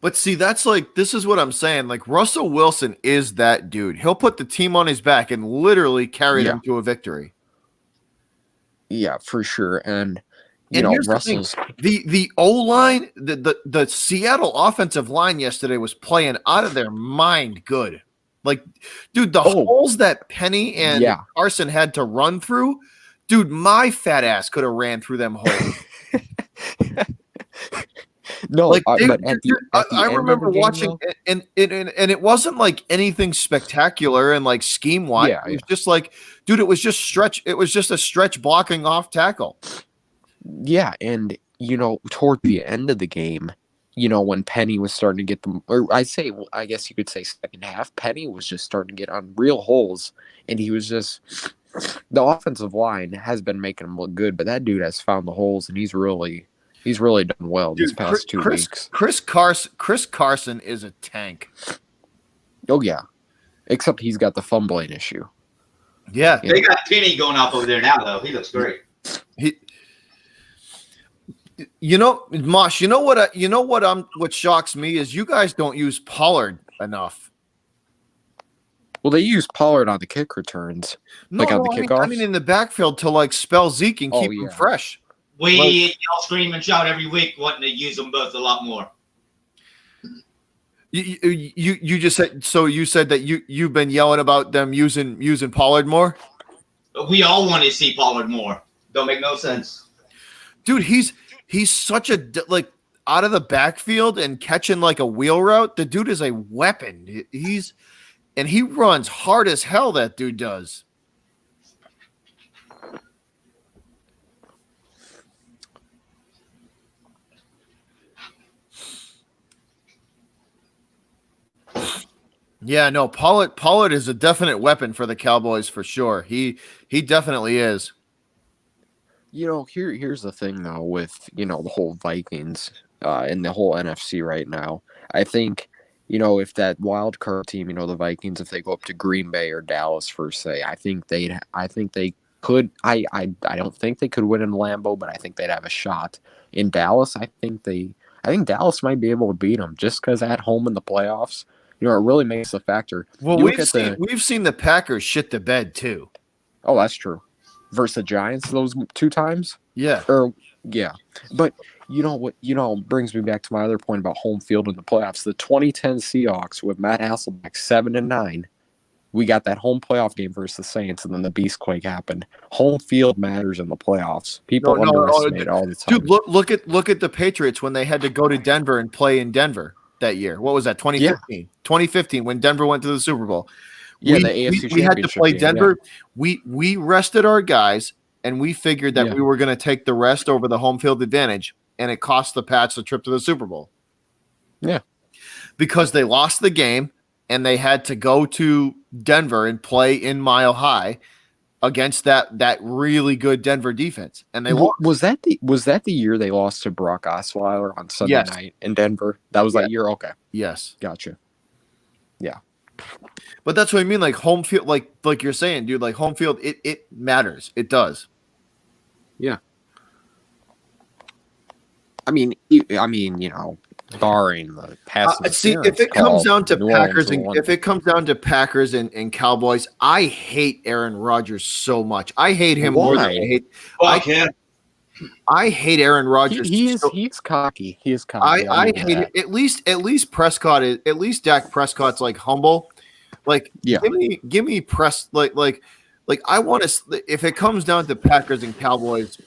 A: But see, this is what I'm saying. Russell Wilson is that dude. He'll put the team on his back and literally carry them to a victory.
D: Yeah, for sure. And Russell's
A: the O-line, the Seattle offensive line yesterday was playing out of their mind good. Dude, the holes that Penny and Carson had to run through, dude, my fat ass could have ran through them holes.
D: No,
A: I remember watching, and it wasn't anything spectacular and scheme wise.
D: Yeah,
A: it was just dude, it was just stretch. It was just a stretch blocking off tackle.
D: Yeah, and toward the end of the game, when Penny was starting to get them, or I guess you could say second half, Penny was just starting to get on real holes, and he was just. The offensive line has been making him look good, but that dude has found the holes, and he's really done well these past 2 weeks.
A: Chris Carson is a tank.
D: Oh yeah, except he's got the fumbling issue.
A: Yeah,
C: they got Penny going off over there now, though. He looks great.
A: Mosh. What shocks me is you guys don't use Pollard enough.
D: Well, they use Pollard on the kick returns, on the kickoffs.
A: I mean, in the backfield to spell Zeke and keep him fresh.
C: We all scream and shout every week, wanting to use them both a lot more.
A: You just said so. You said that you've been yelling about them using Pollard more.
C: We all want to see Pollard more. Don't make no sense,
A: dude. He's such a out of the backfield and catching a wheel route. The dude is a weapon. He runs hard as hell. That dude does. Yeah, no, Pollard is a definite weapon for the Cowboys for sure. He definitely is.
D: Here's the thing though with the whole Vikings and the whole NFC right now. I think if that wild card team, the Vikings, if they go up to Green Bay or Dallas for say, I think they could. I don't think they could win in Lambeau, but I think they'd have a shot. In Dallas, I think Dallas might be able to beat them just because at home in the playoffs. It really makes a factor.
A: Well, we've seen the Packers shit the bed too.
D: Oh, that's true. Versus the Giants those 2 times?
A: Yeah.
D: But what brings me back to my other point about home field in the playoffs. The 2010 Seahawks with Matt Hasselbeck 7-9. We got that home playoff game versus the Saints, and then the Beastquake happened. Home field matters in the playoffs. People underestimate it all the time.
A: Dude, look at the Patriots when they had to go to Denver and play in Denver that year. What was that? 2015. Yeah. 2015 when Denver went to the Super Bowl.
D: Yeah, the AFC
A: we had to play Denver. Yeah. We rested our guys, and we figured that we were going to take the rest over the home field advantage, and it cost the Pats the trip to the Super Bowl.
D: Yeah.
A: Because they lost the game, and they had to go to Denver and play in Mile High against that really good Denver defense. And they lost.
D: Was that the year they lost to Brock Osweiler on Sunday night in Denver? That was that year? Okay.
A: Yes.
D: Gotcha. Yeah.
A: But that's what I mean, home field, like you're saying, dude, home field, it matters. It does.
D: Yeah. I mean, barring the pass.
A: See, if it comes down to Packers and Cowboys, I hate Aaron Rodgers so much. I hate him more than I hate. I hate Aaron Rodgers.
D: He's cocky. He is cocky.
A: I hate it. At least Prescott is. At least Dak Prescott's humble. Give me press I want to. If it comes down to Packers and Cowboys,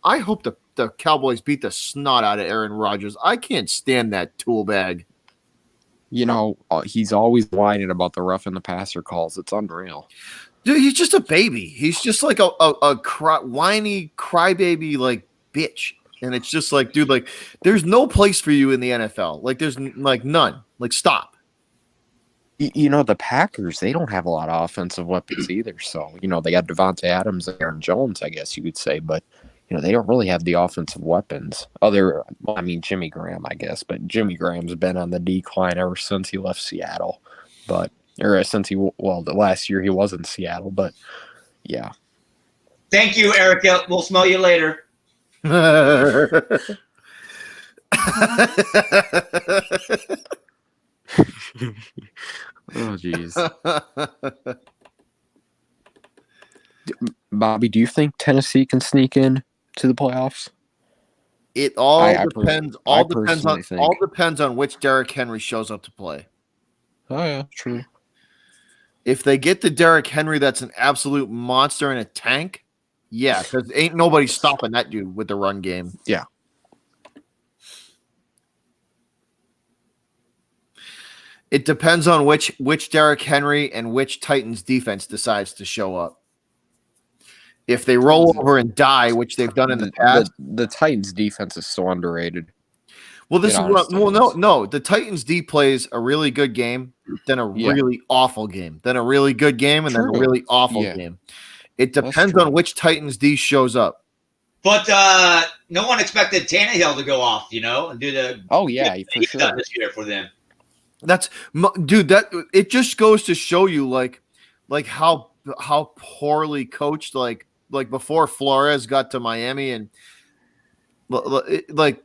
A: I hope the Cowboys beat the snot out of Aaron Rodgers. I can't stand that tool bag.
D: He's always whining about the rough and the passer calls. It's unreal.
A: Dude, he's just a baby. He's just like a whiny crybaby bitch. And it's just dude, there's no place for you in the NFL. There's none. Stop.
D: The Packers, they don't have a lot of offensive weapons either. So, they got Devontae Adams and Aaron Jones, I guess you could say, but they don't really have the offensive weapons. Jimmy Graham, I guess, but Jimmy Graham's been on the decline ever since he left Seattle. The last year he was in Seattle, but yeah.
C: Thank you, Erica. We'll smell you later.
D: Oh, jeez. Bobby, do you think Tennessee can sneak in to the playoffs?
A: It all depends. All depends on which Derrick Henry shows up to play.
D: Oh yeah, true.
A: If they get the Derrick Henry that's an absolute monster in a tank, yeah, because ain't nobody stopping that dude with the run game.
D: Yeah.
A: It depends on which Derrick Henry and which Titans defense decides to show up. If they roll over and die, which they've done in the past,
D: the Titans defense is so underrated.
A: Well, no. The Titans D plays a really good game, then a really awful game, then a really good game, and then a really awful game. It depends on which Titans D shows up.
C: But no one expected Tannehill to go off, and do the
D: for sure
C: this year for them.
A: Dude, that it just goes to show you like how poorly coached like before Flores got to Miami, and like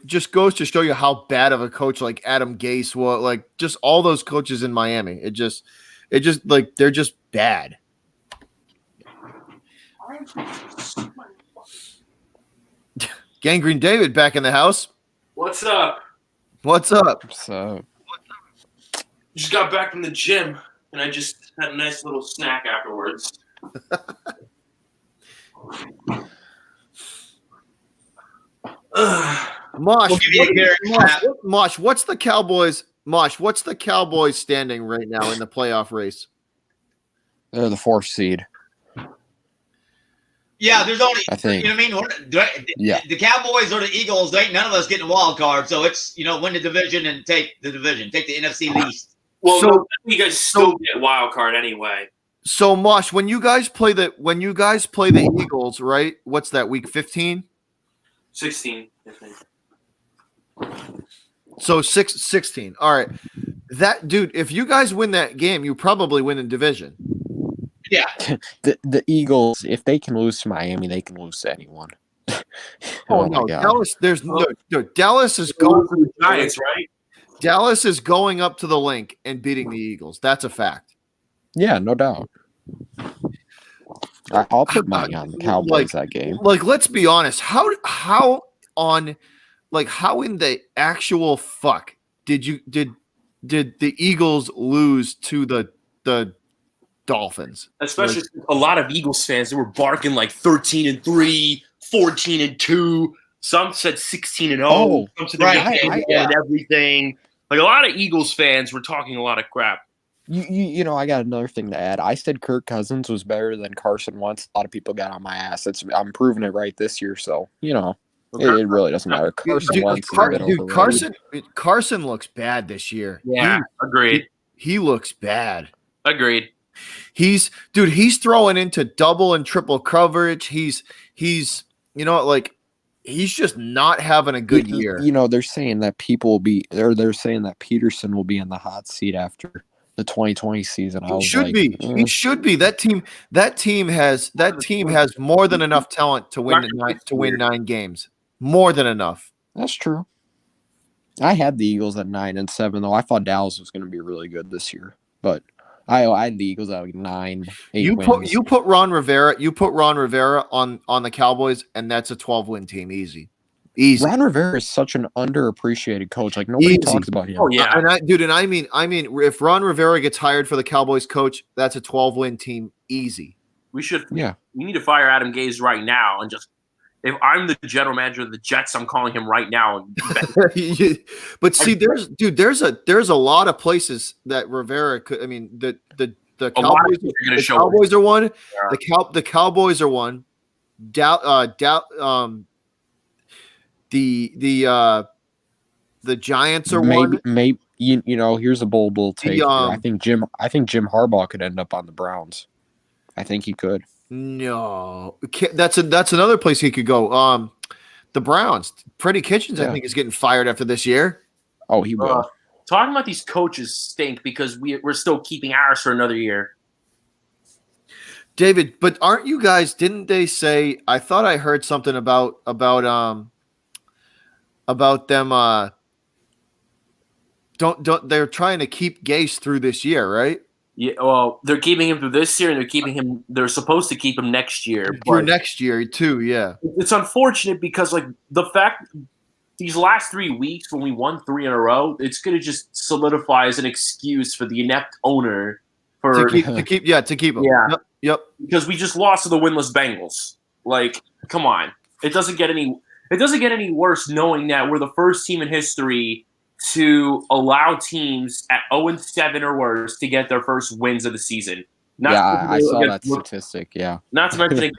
A: just goes to show you how bad of a coach like Adam Gase was, like just all those coaches in Miami. It just like they're just bad. Gangrene David back in the house.
F: What's up?
A: What's up?
D: So
F: Just got back from the gym, and I just had a nice little snack afterwards.
A: Mosh,
C: We'll give you a Gary clap.
A: Mosh, what's the Cowboys? Mosh, what's the Cowboys standing right now in the playoff race?
D: they're the 4th seed.
C: Yeah, there's only,
D: I think.
C: you know what I mean?
D: Yeah.
C: The Cowboys or the Eagles, none of us getting a wild card. So it's, win the division and take the division. Take the NFC least.
F: Well,
A: So-
F: no, you guys still get wild card anyway.
A: So Mosh, when you guys play the Eagles, right? What's that, week 15?
F: 16, I think.
A: So 16. All right. That dude, if you guys win that game, you probably win the division.
C: Yeah.
D: The Eagles, if they can lose to Miami, they can lose to anyone.
A: Oh,
D: my
A: no,
D: God.
A: Dallas. Dallas is going.
F: Those are the Giants, right?
A: Dallas is going up to the link and beating the Eagles. That's a fact.
D: Yeah, no doubt. I'll put money on the Cowboys that game.
A: Like, let's be honest. How in the actual fuck did the Eagles lose to the Dolphins?
F: Especially a lot of Eagles fans that were barking like 13-3, 14-2. Some said 16-0.
D: Oh,
F: some said they
C: right.
F: were and everything. Like a lot of Eagles fans were talking a lot of crap.
D: You know, I got another thing to add. I said Kirk Cousins was better than Carson Wentz. A lot of people got on my ass. I'm proving it right this year, so it really doesn't matter. Carson Wentz is a bit overrated.
A: Carson looks bad this year.
F: Yeah, agreed.
A: He looks bad.
F: Agreed.
A: He's throwing into double and triple coverage. He's he's just not having a good year.
D: They're saying that they're saying that Peterson will be in the hot seat after the 2020 season.
A: He should be. He should be. That team has more than enough talent to win 9 games. More than enough.
D: That's true. I had the Eagles at 9-7, though. I thought Dallas was going to be really good this year, but I had the Eagles at like 9, 8 wins.
A: You put Ron Rivera on the Cowboys, and that's a 12-win team. Easy.
D: Ron Rivera is such an underappreciated coach. Like nobody talks about him.
F: Oh yeah,
A: I mean, if Ron Rivera gets hired for the Cowboys coach, that's a 12-win team. Easy.
F: we should.
D: Yeah.
F: We need to fire Adam Gase right now and just. If I'm the general manager of the Jets, I'm calling him right now.
A: But see, there's a lot of places that Rivera could. I mean, the Cowboys. The Cowboys are one. Yeah. The Cowboys are one. The Giants are one.
D: Maybe here's a bold take. I think Jim Harbaugh could end up on the Browns. I think he could.
A: No, that's another place he could go. The Browns. Freddie Kitchens, I think, is getting fired after this year.
D: Oh, he will.
F: Talking about these coaches stink because we're still keeping ours for another year.
A: David, but aren't you guys? Didn't they say? I thought I heard something about them. They're trying to keep Gase through this year, right?
F: Yeah, well, they're keeping him through this year, and they're supposed to keep him next year.
A: Through next year, too, yeah.
F: It's unfortunate because, like, the fact these last 3 weeks when we won 3 in a row, it's going to just solidify as an excuse for the inept owner to keep
A: him.
F: Yeah.
A: Yep.
F: Because we just lost to the winless Bengals. Like, come on. It doesn't get any worse knowing that we're the first team in history to allow teams at 0-7 or worse to get their first wins of the season.
D: I saw that statistic. Yeah.
F: Not to mention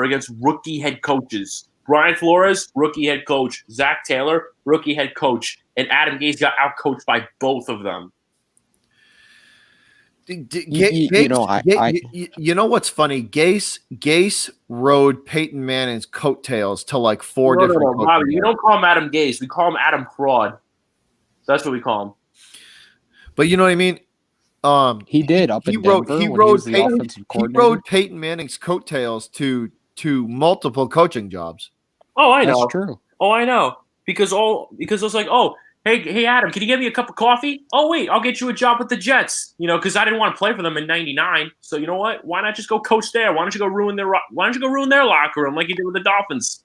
F: against rookie head coaches. Brian Flores, rookie head coach. Zach Taylor, rookie head coach. And Adam Gase got outcoached by both of them.
A: You know what's funny? Gase rode Peyton Manning's coattails to like 4 different.
F: No, Bobby, we don't call him Adam Gase. We call him Adam Fraud. That's what we call him.
A: But you know what I mean?
D: He did up in Denver when he was the offensive coordinator.
A: He rode Peyton Manning's coattails to multiple coaching jobs.
F: Oh, I know.
D: That's true.
F: Oh, I know. Because it was like, oh, hey, Adam, can you get me a cup of coffee? Oh, wait, I'll get you a job with the Jets. You know, because I didn't want to play for them in '99. So you know what? Why not just go coach there? Why don't you go ruin their locker room like you did with the Dolphins?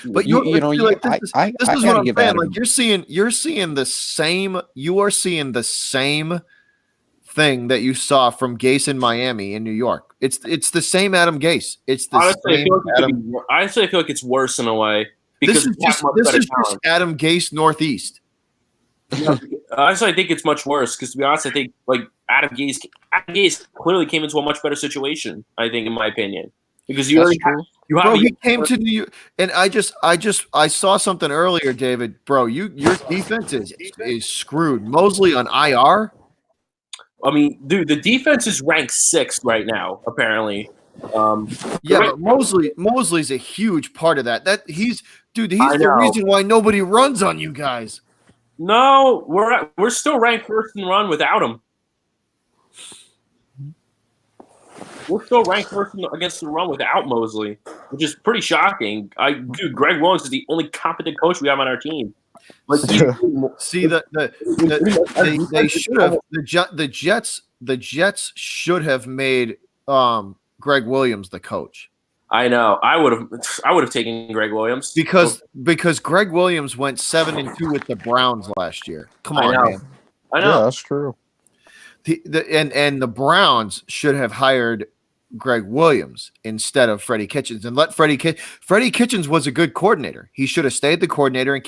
A: But this is what I'm saying. Like you're seeing the same. You are seeing the same thing that you saw from Gase in Miami in New York. It's the same Adam Gase. It's the
F: honestly,
A: same.
F: Honestly, I feel like it's worse in a way because
A: this is just Adam Gase Northeast.
F: Honestly, I think it's much worse because, to be honest, I think like Adam Gase clearly came into a much better situation. I think, in my opinion, because
A: he came to New York, and I saw something earlier, David. Bro, your defense is screwed. Mosley on IR.
F: I mean, dude, the defense is ranked 6th right now, apparently.
A: But Mosley's a huge part of that. He's the reason why nobody runs on you guys.
F: No, we're still ranked first in run without him. We're still ranked first against the run without Mosley, which is pretty shocking. Greg Williams is the only competent coach we have on our team. Like,
A: see they should have the Jets should have made Greg Williams the coach.
F: I know. I would have taken Greg Williams
A: because Greg Williams went 7-2 with the Browns last year. Come on, man.
F: I know.
D: Yeah, that's true.
A: And the Browns should have hired Greg Williams instead of Freddie Kitchens and let Freddie Kitchens was a good coordinator. He should have stayed the coordinator and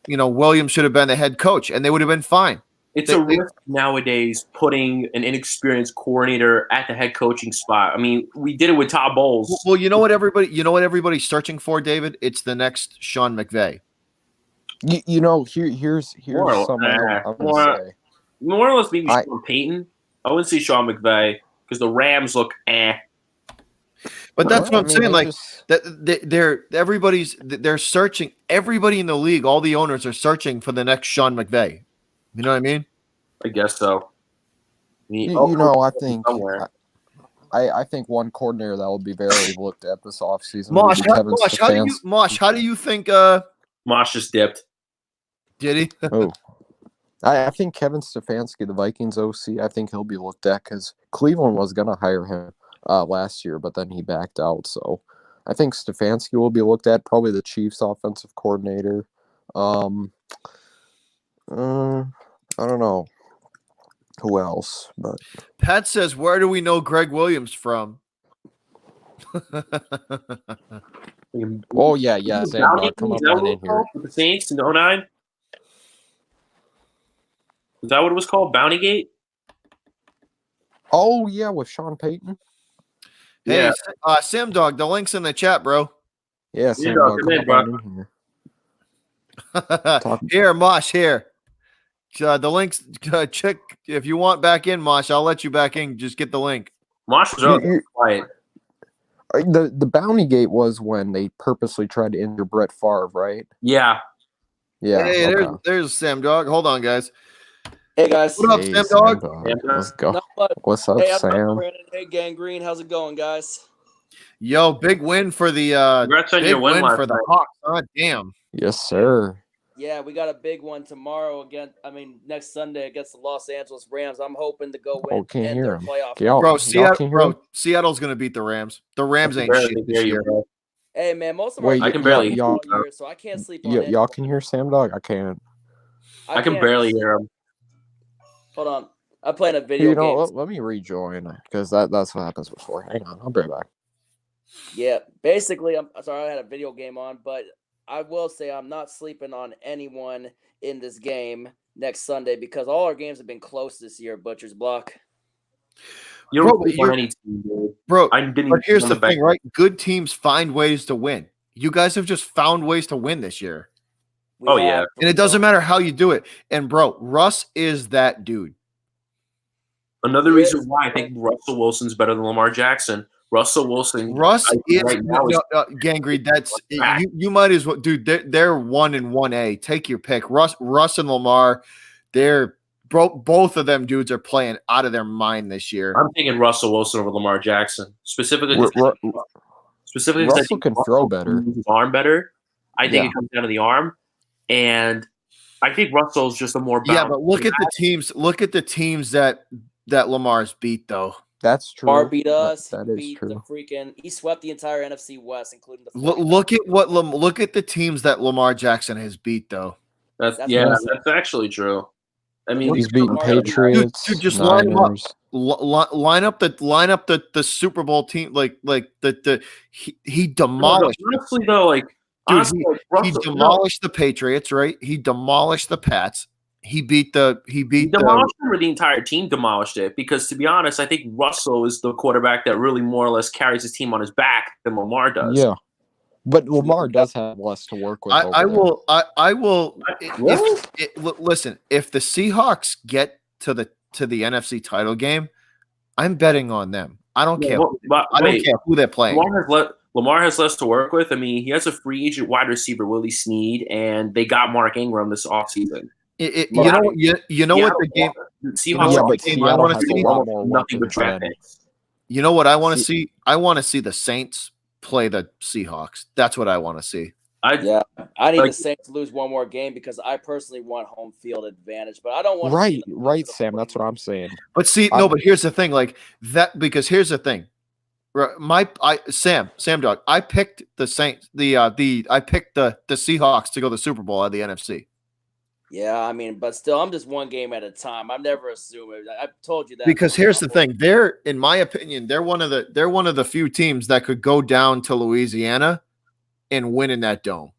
A: Williams should have been the head coach and they would have been fine.
F: It's a risk nowadays putting an inexperienced coordinator at the head coaching spot. I mean, we did it with Todd Bowles.
A: Well, you know what everybody's searching for, David? It's the next Sean McVay.
D: Here's something I'm gonna say.
F: More or less maybe Sean Payton. I wouldn't say Sean McVay because the Rams look
A: But that's what I'm saying. They're searching. Everybody in the league, all the owners are searching for the next Sean McVay. You know what I mean?
F: I guess so.
D: I think one coordinator that will be very looked at this offseason.
A: Mosh, how do you think?
F: Mosh just dipped.
A: Did he?
D: Oh. I think Kevin Stefanski, the Vikings OC, I think he'll be looked at because Cleveland was going to hire him last year, but then he backed out. So I think Stefanski will be looked at, probably the Chiefs offensive coordinator. I don't know who else, but
A: Pat says, where do we know Greg Williams from?
D: Oh, yeah. Sam, come up on in here.
F: The Saints in 2009? Is that what it was called? Bountygate?
D: Oh, yeah, with Sean Payton.
A: Hey, Sam Dog, the link's in the chat, bro.
D: Yeah, Sam Dog, come on
A: in here. Here, Mosh, here. The link's check if you want back in, Mosh. I'll let you back in. Just get the link.
F: Mosh was really quiet.
D: The Bounty Gate was when they purposely tried to injure Brett Favre, right?
F: Yeah.
D: Yeah.
A: Hey, there's Sam Dog. Hold on, guys.
G: Hey guys.
A: What up, Sam Dog?
D: Let's go. What's up, Sam?
G: Hey, Gang Green. How's it going, guys?
A: Yo, big win for the
F: Congrats on your win for
A: the Hawks. Huh? Damn.
D: Yes, sir.
G: Yeah, we got a big one tomorrow next Sunday against the Los Angeles Rams. I'm hoping to go win
D: can't hear him.
G: Playoff.
A: Seattle's going to beat the Rams. The Rams ain't shit this year.
G: Hey, man, most of
F: I can barely hear
G: all year, so I can't sleep on it.
D: Y'all can hear Sam Dog? I can't.
F: I can barely hear him.
G: Hold on. I'm playing a video game.
D: Let me rejoin because that's what happens before. Hang on. I'll be right back.
G: Yeah, basically, I'm sorry I had a video game on, but I will say I'm not sleeping on anyone in this game next Sunday because all our games have been close this year, Butcher's Block.
F: You don't sleep on any team, dude.
A: Bro, but here's the thing, right? Good teams find ways to win. You guys have just found ways to win this year.
F: Yeah.
A: And it doesn't matter how you do it. And, bro, Russ is that dude.
F: Another reason why I think Russell Wilson's better than Lamar Jackson. Russell Wilson.
A: Russ is
F: right now
A: Gangrene. That's you might as well, dude. They're 1 and 1A. Take your pick. Russ and Lamar. They're both of them dudes are playing out of their mind this year.
F: I'm thinking Russell Wilson over Lamar Jackson, specifically.
D: Russell can throw better,
F: his arm better. I think it comes down to the arm, and I think Russell's just a more balanced.
A: Yeah, but look at the teams. Look at the teams that Lamar's beat, though.
D: That's true.
G: Lamar beat us.
D: That
G: He
D: is
G: beat
D: true.
G: he swept the entire NFC West, including the.
A: Look at the teams that Lamar Jackson has beat, though.
F: That's actually true. I mean,
D: He's beaten Patriots.
A: Dude, just
D: Niners.
A: line up the Super Bowl team like he demolished.
F: Honestly, though, like
A: Dude,
F: honestly,
A: he demolished the Patriots, right? He demolished the Pats. He demolished
F: them, or the entire team demolished it. Because to be honest, I think Russell is the quarterback that really more or less carries his team on his back than Lamar does.
D: Yeah, but Lamar does have less to work with.
A: I will.
F: Really?
A: Listen, if the Seahawks get to the NFC title game, I'm betting on them. I don't care. I don't care who they're playing.
F: Lamar has less to work with. I mean, he has a free agent wide receiver, Willie Snead, and they got Mark Ingram this offseason.
A: You know what the game?
F: Seahawks.
A: I want to see
F: nothing but draft picks.
A: You know what I want to see? I want to see the Saints play the Seahawks. That's what I want to see.
G: I need the Saints to lose one more game because I personally want home field advantage, but I don't want.
D: Right, Sam. That's what I'm saying.
A: But see, but here's the thing, like that, because here's the thing. Sam Dog. I picked the Saints. I picked the Seahawks to go to the Super Bowl out of the NFC.
G: Yeah, I mean, but still, I'm just one game at a time. I'm never assuming. I've told you that.
A: Because here's the thing: in my opinion, they're one of the few teams that could go down to Louisiana and win in that dome.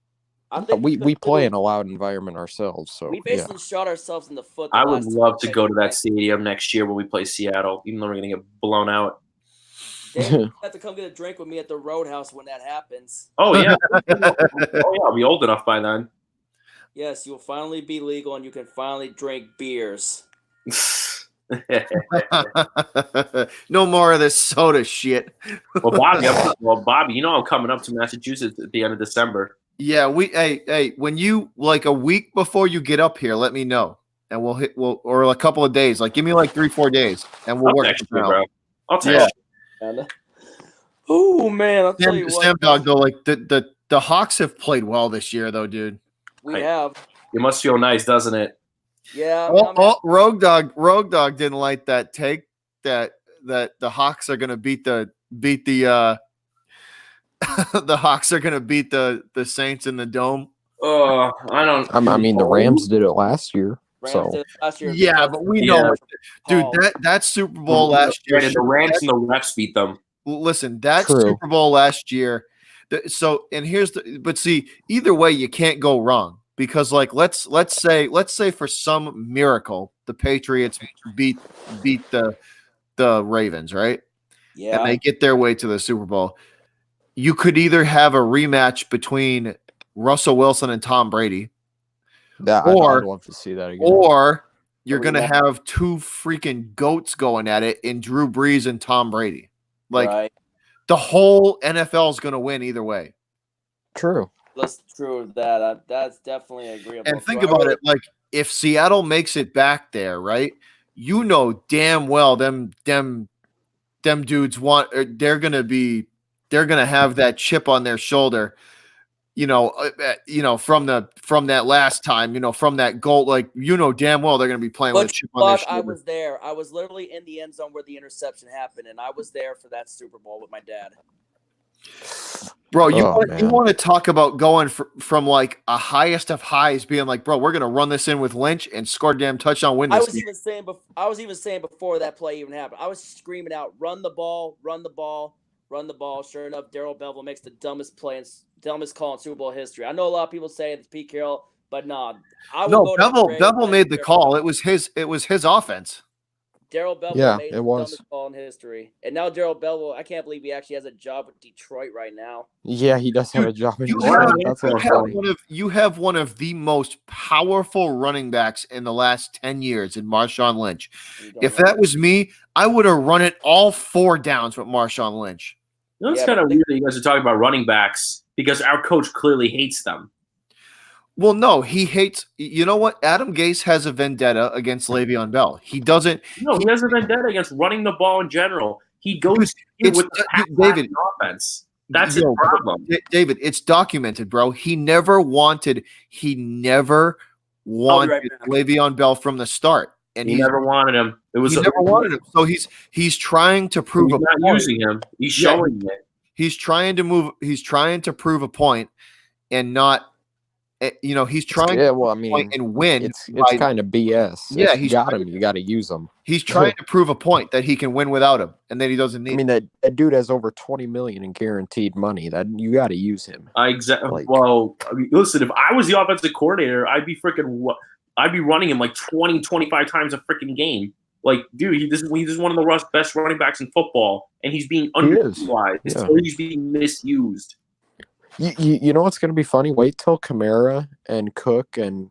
G: I think
D: we play in a loud environment ourselves, so
G: we basically shot ourselves in the foot.
F: I would love to go to that stadium next year when we play Seattle, even though we're going to get blown out.
G: You have to come get a drink with me at the Roadhouse when that happens.
F: Oh yeah, I'll be old enough by then.
G: Yes, you'll finally be legal and you can finally drink beers.
A: No more of this soda shit.
F: Well, Bobby, you know I'm coming up to Massachusetts at the end of December.
A: Yeah, hey, when you like a week before you get up here, let me know, and or a couple of days. Like, give me like 3-4 days, and we'll work it out.
F: Bro. I'll text
G: you. Oh man, I'll tell you what.
A: Sam Dog, though, like the Hawks have played well this year, though, dude.
G: We have.
F: It must feel nice, doesn't it?
G: Yeah.
A: Rogue Dog didn't like that take that the Hawks are gonna beat the the Hawks are gonna beat the Saints in the dome.
D: I mean, the Rams did it last year.
A: Yeah, but we know, dude. That Super Bowl last year,
F: the Rams and the refs beat them.
A: Listen, that Super Bowl last year. But see, either way, you can't go wrong because, like, let's say for some miracle the Patriots beat the Ravens, right?
G: Yeah,
A: and they get their way to the Super Bowl. You could either have a rematch between Russell Wilson and Tom Brady,
D: I'd love to see that again.
A: Or you're going to have two freaking goats going at it in Drew Brees and Tom Brady. Like, the whole NFL is going to win either way.
D: True.
G: That's true. That's definitely agreeable.
A: And think about it. Like, if Seattle makes it back there, right? You know damn well them dudes they're going to have that chip on their shoulder. From that last time, from that goal, like, damn well they're going to be playing with a chip on their shoulder.
G: I was there. I was literally in the end zone where the interception happened, and I was there for that Super Bowl with my dad.
A: Bro, you want to talk about going from like a highest of highs, being like, bro, we're going to run this in with Lynch and score a damn touchdown, win this.
G: I was even saying before that play even happened, I was screaming out, run the ball, run the ball. Run the ball. Sure enough, Darrell Bevell makes the dumbest call in Super Bowl history. I know a lot of people say it's Pete Carroll, but nah.
A: Bevell made the call. It was his offense.
G: Darrell Bevell made the dumbest call in history. And now Darrell Bevell, I can't believe he actually has a job with Detroit right now.
D: Yeah, he does have a job in Detroit.
A: You have one of the most powerful running backs in the last 10 years in Marshawn Lynch. If that was me, I would have run it all 4 downs with Marshawn Lynch.
F: You know, it's kind of weird that you guys are talking about running backs because our coach clearly hates them.
A: Well, no, he hates. You know what? Adam Gase has a vendetta against Le'Veon Bell. He doesn't.
F: No, he has a vendetta against running the ball in general. He goes with the
A: David
F: offense. That's his problem.
A: David, it's documented, bro. He never wanted Le'Veon Bell from the start. And
F: he never wanted him. He
A: never wanted him. So he's trying to prove
F: he's not using him. He's showing it.
A: He's trying to prove a point and not he's trying and win.
D: It's kind of BS.
A: Yeah,
D: he's got him. You got to use him.
A: He's trying to prove a point that he can win without him, and that he doesn't need.
D: I mean, that dude has over $20 million in guaranteed money. That you got to use him.
F: Exactly. Well, I mean, listen, if I was the offensive coordinator, I'd be running him like 20, 25 times a freaking game. Like, dude, he's just one of the best running backs in football, and he's being underutilized. So he's being misused.
D: You know what's going to be funny? Wait till Kamara and Cook and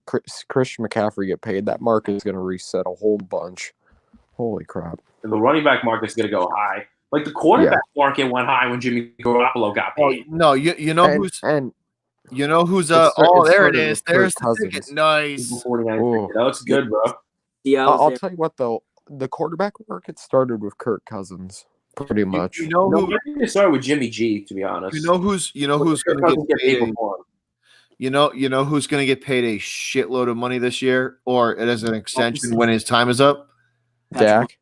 D: Christian McCaffrey get paid. That market is going to reset a whole bunch. Holy crap.
F: And the running back market is going to go high. Like the quarterback market went high when Jimmy Garoppolo got paid.
A: No, you know who's there it is. There's the ticket. Nice.
F: That's good, bro.
G: Yeah,
D: I'll tell you what though, the quarterback market started with Kirk Cousins. Pretty much.
F: I think it started with Jimmy G, to be honest.
A: You know who's going to get paid? You know who's going to get paid a shitload of money this year, or it as an extension when his time is up?
D: Dak.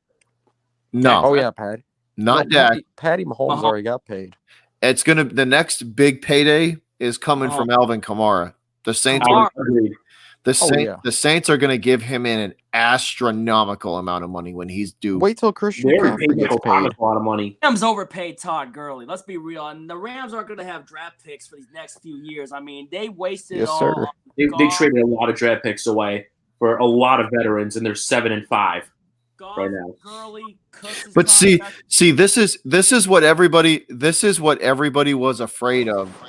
A: No.
D: Oh yeah, Pat.
A: Not Dak.
D: Patty Mahomes already got paid.
A: It's the next big payday is coming from Alvin Kamara. The Saints the Saints are going to give him an astronomical amount of money when he's due.
D: Wait till Christian McCaffrey gets paid.
F: A lot of money.
G: Rams overpaid Todd Gurley. Let's be real. And the Rams aren't going to have draft picks for these next few years. I mean, they wasted it all.
D: Sir.
F: They traded a lot of draft picks away for a lot of veterans, and they're 7-5 right now.
G: Gurley,
A: but see, this is what everybody was afraid of.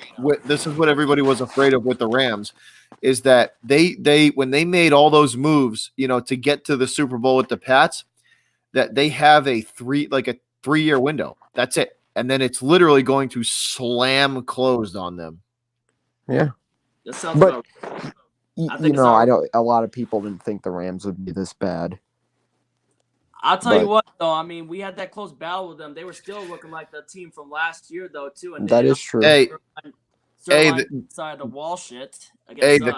A: This is what everybody was afraid of with the Rams. Is that they when they made all those moves, to get to the Super Bowl with the Pats, that they have a 3-year window. That's it. And then it's literally going to slam closed on them.
D: Yeah.
G: That sounds about
D: a lot of people didn't think the Rams would be this bad.
G: I'll tell you what, though. I mean, we had that close battle with them. They were still looking like the team from last year, though, too. And
D: that is true.
G: Side the wall shit.
A: The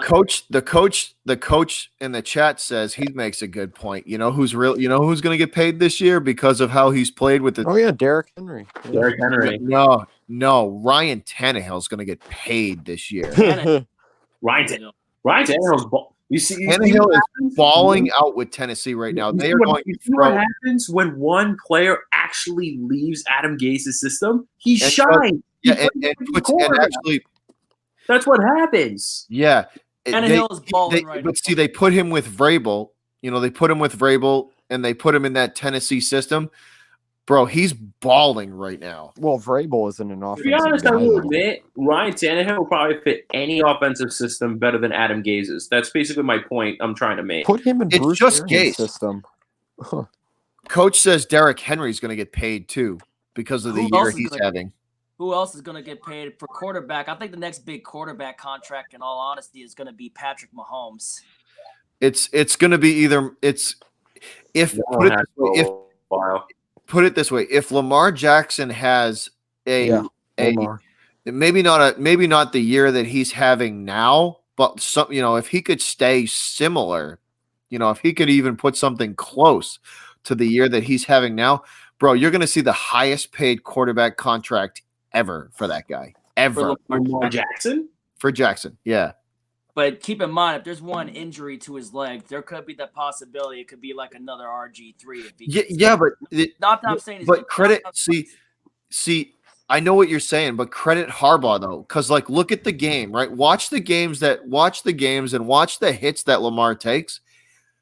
A: coach in the chat says he makes a good point. You know who's going to get paid this year because of how he's played with the.
D: Oh yeah, Derrick Henry.
F: Derrick Henry.
A: No, Ryan Tannehill's going to get paid this year.
F: Ryan Tannehill's.
A: Tannehill is balling out with Tennessee right now. They are going to throw.
F: What happens when one player actually leaves Adam Gase's system? He shines.
A: Yeah, and actually.
F: That's what happens.
A: Yeah.
G: Tannehill is balling right now.
A: But see, they put him with Vrabel. They put him with Vrabel, and they put him in that Tennessee system. Bro, he's balling right now.
D: Well, Vrabel isn't an offensive.
F: To be honest, I will admit, Ryan Tannehill will probably fit any offensive system better than Adam Gase's. That's basically my point I'm trying to make.
D: Put him in Bruce Arians' system.
A: Coach says Derrick Henry's going to get paid, too, because of the year he's having.
G: Who else is going to get paid for quarterback? I think the next big quarterback contract, in all honesty, is going to be Patrick Mahomes.
A: It's going to be either put it this way, if Lamar Jackson has maybe not the year that he's having now, but if he could stay similar, if he could even put something close to the year that he's having now, bro, you're going to see the highest paid quarterback contract ever for that guy. Ever.
F: For Lamar Jackson?
A: For Jackson, yeah.
G: But keep in mind, if there's one injury to his leg, there could be the possibility it could be like another RG3.
A: But I'm saying. But credit, see, I know what you're saying, but credit Harbaugh though, because look at the game, right? Watch the games and watch the hits that Lamar takes.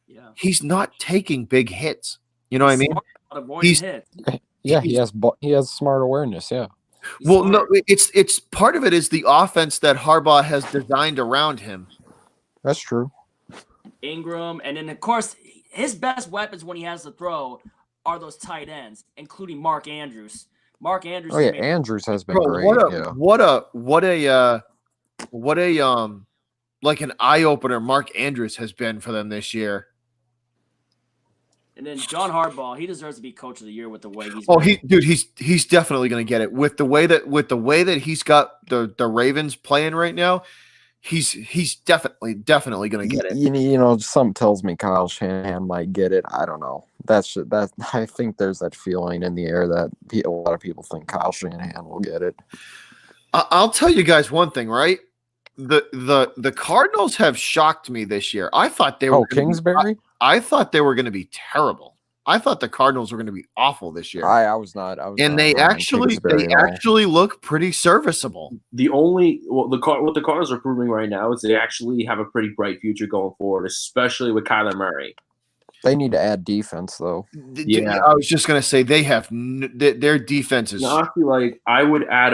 G: Yeah,
A: he's not taking big hits. You know what I mean?
D: He has smart awareness. Yeah.
A: Well, no, it's part of it is the offense that Harbaugh has designed around him.
D: That's true.
G: Ingram, and then of course his best weapons when he has to throw are those tight ends, including Mark Andrews. Mark Andrews.
D: Oh yeah, Andrews has been
A: Bro,
D: great.
A: what a like an eye opener Mark Andrews has been for them this year.
G: And then John Harbaugh, he deserves to be coach of the year with the way he's.
A: Oh, he's definitely going to get it with the way that he's got the Ravens playing right now. He's definitely going to get it.
D: You know, something tells me Kyle Shanahan might get it. I don't know. I think there's that feeling in the air that a lot of people think Kyle Shanahan will get it.
A: I'll tell you guys one thing, right? The Cardinals have shocked me this year. I thought they were
D: Kingsbury.
A: I thought they were going to be terrible. I thought the Cardinals were going to be awful this year.
D: I was not.
A: And they actually look pretty serviceable.
F: What the Cardinals are proving right now is they actually have a pretty bright future going forward, especially with Kyler Murray.
D: They need to add defense, though.
A: Yeah, I was just going to say they have their defense is.
F: I feel like I would add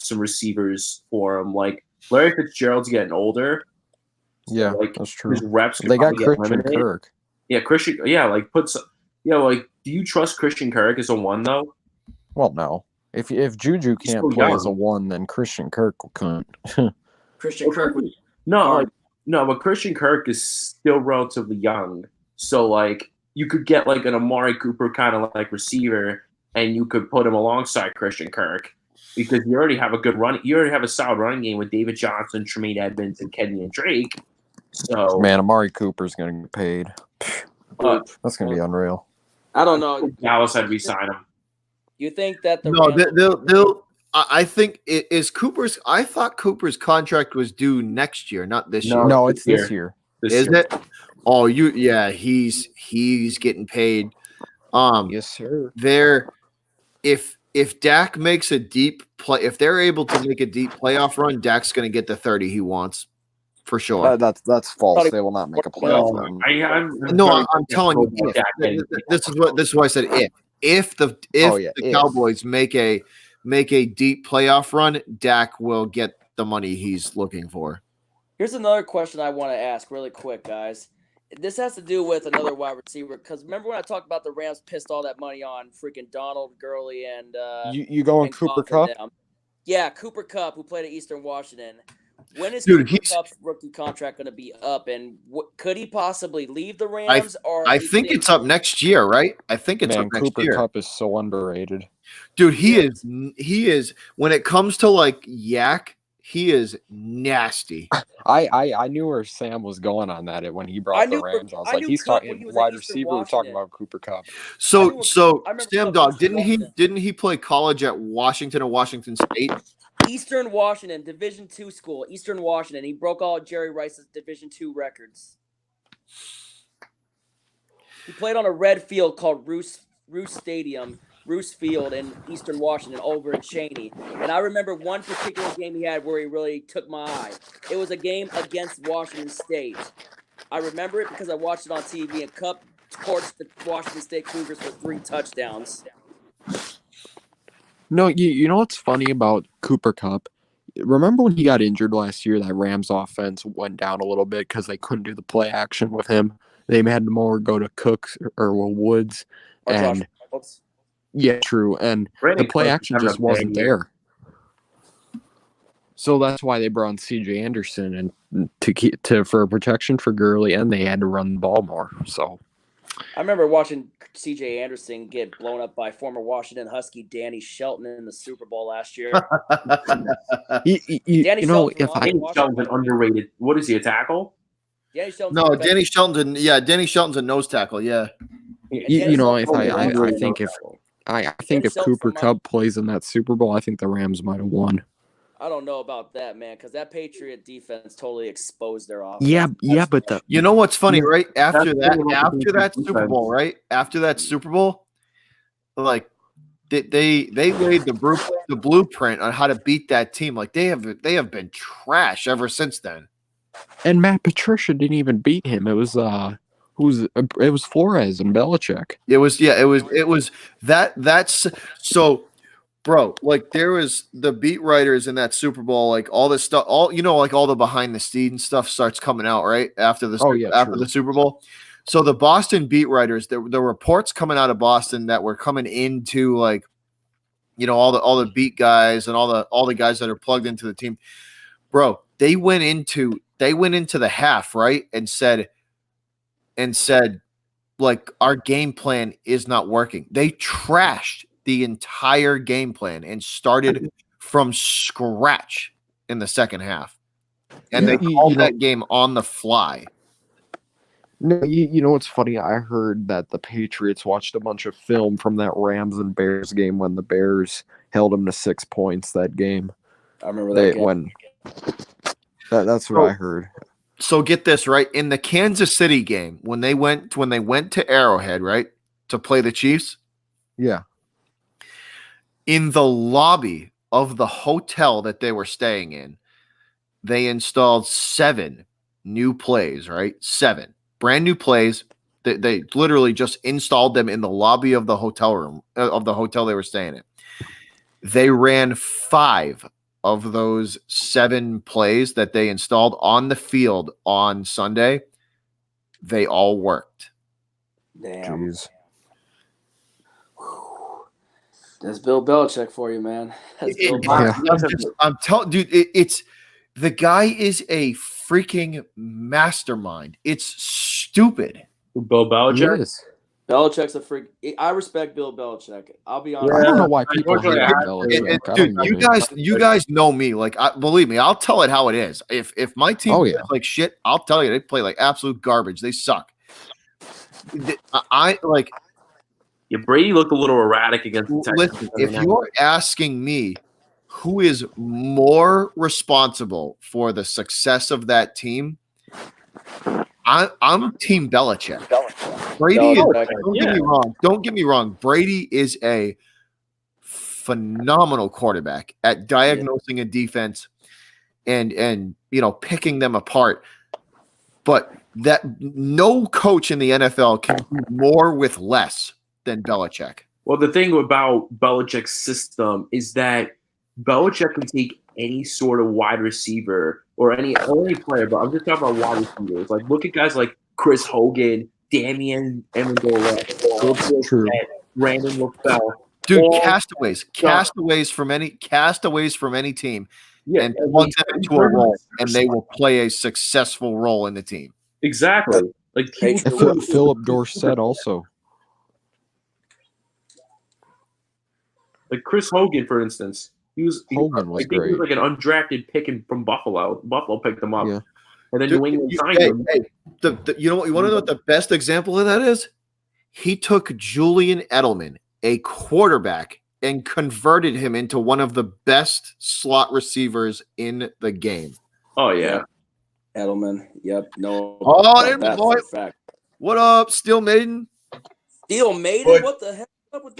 F: some receivers for them. Like Larry Fitzgerald's getting older.
D: Yeah,
F: like
D: that's true.
F: His reps
D: they got Christian Kirk.
F: Yeah, Christian. Yeah, like do you trust Christian Kirk as a 1 though?
D: Well, no. If Juju can't play as a 1, then Christian Kirk couldn't.
G: Christian Kirk.
F: But Christian Kirk is still relatively young, so like you could get like an Amari Cooper kind of like receiver, and you could put him alongside Christian Kirk because you already have a solid running game with David Johnson, Tremaine Edmonds, and Kenyon Drake. So
D: man, Amari Cooper's going to get paid. That's going to be unreal.
G: I don't know.
F: Dallas had re-sign him.
G: You think that
A: they'll I think it is Cooper's. I thought Cooper's contract was due next year, not this year.
D: No, it's this year.
A: Is it? Oh, he's getting paid.
D: Yes, sir.
A: If Dak makes a deep play, if they're able to make a deep playoff run, Dak's going to get the 30 he wants for sure.
D: That's false. They will not make a playoff run.
A: I'm telling you, this is why I said if the Cowboys make a deep playoff run, Dak will get the money he's looking for.
G: Here's another question I want to ask really quick, guys. This has to do with another wide receiver because remember when I talked about the Rams pissed all that money on freaking Donald Gurley and
D: you going Cooper Kupp?
G: Yeah, Cooper Kupp, who played at Eastern Washington. When is Cooper Kupp's rookie contract going to be up, and could he possibly leave the Rams?
A: I think it's up next year, right? I think it's up next year.
D: Cooper Kupp is so underrated,
A: dude. He is. When it comes to like yak, he is nasty.
D: I knew where Sam was going on that when he brought the Rams. I was like, he's talking wide receiver. We're talking about Cooper Kupp.
A: So Sam Dog, didn't he play college at Washington or Washington State?
G: Eastern Washington, Division II school, Eastern Washington. He broke all of Jerry Rice's Division II records. He played on a red field called Roos Field in Eastern Washington over at Cheney. And I remember one particular game he had where he really took my eye. It was a game against Washington State. I remember it because I watched it on TV, and Kupp torched the Washington State Cougars for 3 touchdowns.
D: No, you know what's funny about Cooper Kupp? Remember when he got injured last year, that Rams offense went down a little bit because they couldn't do the play action with him. They had more go to Cooks or Woods. And yeah, true. And the play action just wasn't there. So that's why they brought in C.J. Anderson and for protection for Gurley, and they had to run the ball more. So
G: I remember watching C.J. Anderson get blown up by former Washington Husky Danny Shelton in the Super Bowl last year.
F: Danny Shelton's underrated. What is he, a tackle?
G: Danny Shelton's
A: Danny Shelton. Yeah, Danny Shelton's a nose tackle. Yeah.
D: I think if Cooper Kupp plays in that Super Bowl, I think the Rams might have won.
G: I don't know about that, man, because that Patriot defense totally exposed their offense.
D: Yeah, but
A: you know what's funny, right? After that Super Bowl, right? After that Super Bowl, like they laid the blueprint on how to beat that team. Like they have been trash ever since then.
D: And Matt Patricia didn't even beat him. It was it was Flores and Belichick.
A: It was that's so. Bro, like there was the beat writers in that Super Bowl, like all this stuff, like all the behind the scenes stuff starts coming out right after the the Super Bowl. So the Boston beat writers, the reports coming out of Boston that were coming into like, all the beat guys and all the guys that are plugged into the team, bro. They went into the half, right, and said like, our game plan is not working. They trashed the entire game plan and started from scratch in the second half, and they called that game on the fly.
D: No, you know what's funny? I heard that the Patriots watched a bunch of film from that Rams and Bears game when the Bears held them to 6 points that game.
G: I remember that game.
D: That's what I heard.
A: So get this, right? In the Kansas City game, when they went to Arrowhead, right, to play the Chiefs,
D: yeah,
A: in the lobby of the hotel that they were staying in, they installed 7 new plays, right? 7 brand new plays. They literally just installed them in the lobby of the hotel room of the hotel they were staying in. They ran 5 of those 7 plays that they installed on the field on Sunday. They all worked.
G: Damn.
D: Jeez.
G: That's Bill Belichick for you, man. That's Bill
A: I'm telling, dude, it's the guy is a freaking mastermind. It's stupid.
F: Bill Belichick.
D: Yes.
G: Belichick's a freak. I respect Bill Belichick. I'll be honest.
D: I don't know why people hate
F: Yeah.
D: Belichick.
A: Dude, you guys know me. Like, believe me, I'll tell it how it is. If my team plays like shit, I'll tell you they play like absolute garbage. They suck.
F: Yeah, Brady looked a little erratic against the Texans.
A: Listen, if you're asking me who is more responsible for the success of that team, I'm Team Belichick. Brady don't get me wrong. Brady is a phenomenal quarterback at diagnosing a defense and picking them apart. But that no coach in the NFL can do more with less than Belichick.
F: Well, the thing about Belichick's system is that Belichick can take any sort of wide receiver or any player, but I'm just talking about wide receivers. Like, look at guys like Chris Hogan, Damian Amendola, Brandon LaFell.
A: Dude, castaways from any team, and plug them into a role, and they will play a successful role in the team.
F: Exactly. Like
D: Philip Dorsett also.
F: Like Chris Hogan, for instance.
D: Hogan was great.
F: He was like an undrafted pick from Buffalo. Buffalo picked him up.
D: Yeah.
F: And then New England signed him.
A: You know what the best example of that is? He took Julian Edelman, a quarterback, and converted him into one of the best slot receivers in the game.
F: Oh, yeah.
G: Edelman. Yep. No.
A: Oh, there, boy. What up, Steel Maiden?
G: Steel Maiden? What the hell?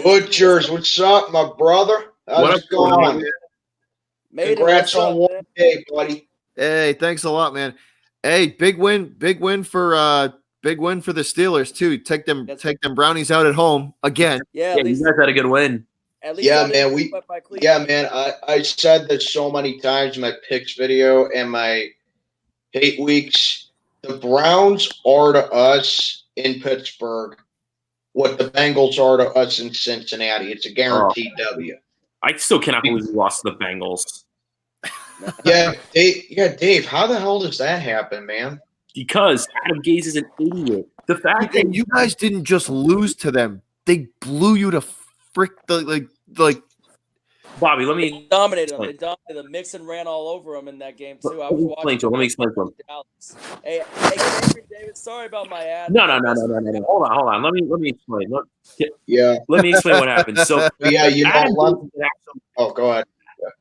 H: Butchers, what's up, my brother? How's it going? Congrats on one day, buddy.
A: Hey, thanks a lot, man. Hey, big win for the Steelers too. Take them brownies out at home again.
G: Yeah,
F: you guys had a good win.
H: Man. I said this so many times in my picks video and my hate weeks. The Browns are to us in Pittsburgh what the Bengals are to us in Cincinnati. It's a guaranteed W.
F: I still cannot believe we lost to the Bengals.
H: Dave, how the hell does that happen, man?
F: Because Adam Gase is an idiot. The fact that
A: you guys didn't just lose to them; they blew you to like.
F: Bobby, let me
G: dominated them. They dominated them. Mixon ran all over them in that game too.
F: Let me explain to him.
G: Hey, David, sorry about my ad.
F: No. Hold on. Let me explain. Let me explain what happened. So
H: go ahead.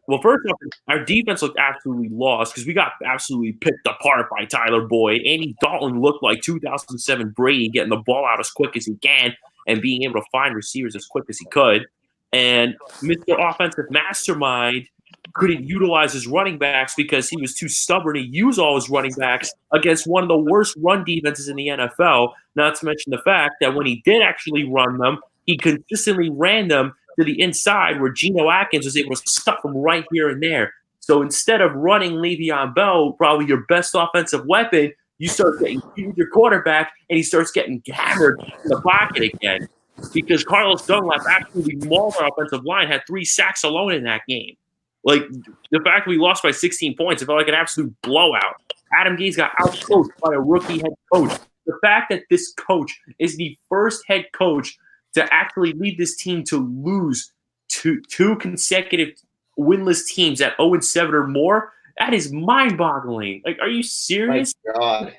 F: Well, first off, our defense looked absolutely lost because we got absolutely picked apart by Tyler Boyd. Andy Dalton looked like 2007 Brady, getting the ball out as quick as he can and being able to find receivers as quick as he could. And Mr. Offensive Mastermind couldn't utilize his running backs because he was too stubborn to use all his running backs against one of the worst run defenses in the NFL, not to mention the fact that when he did actually run them, he consistently ran them to the inside where Geno Atkins was able to stuff them right here and there. So instead of running Le'Veon Bell, probably your best offensive weapon, you start getting beat with your quarterback, and he starts getting hammered in the pocket again because Carlos Dunlap absolutely mauled our offensive line, had 3 sacks alone in that game. Like, the fact that we lost by 16 points, it felt like an absolute blowout. Adam Gase got outcoached by a rookie head coach. The fact that this coach is the first head coach to actually lead this team to lose to 2 consecutive winless teams at 0-7 or more, that is mind-boggling. Like, are you serious?
H: My God.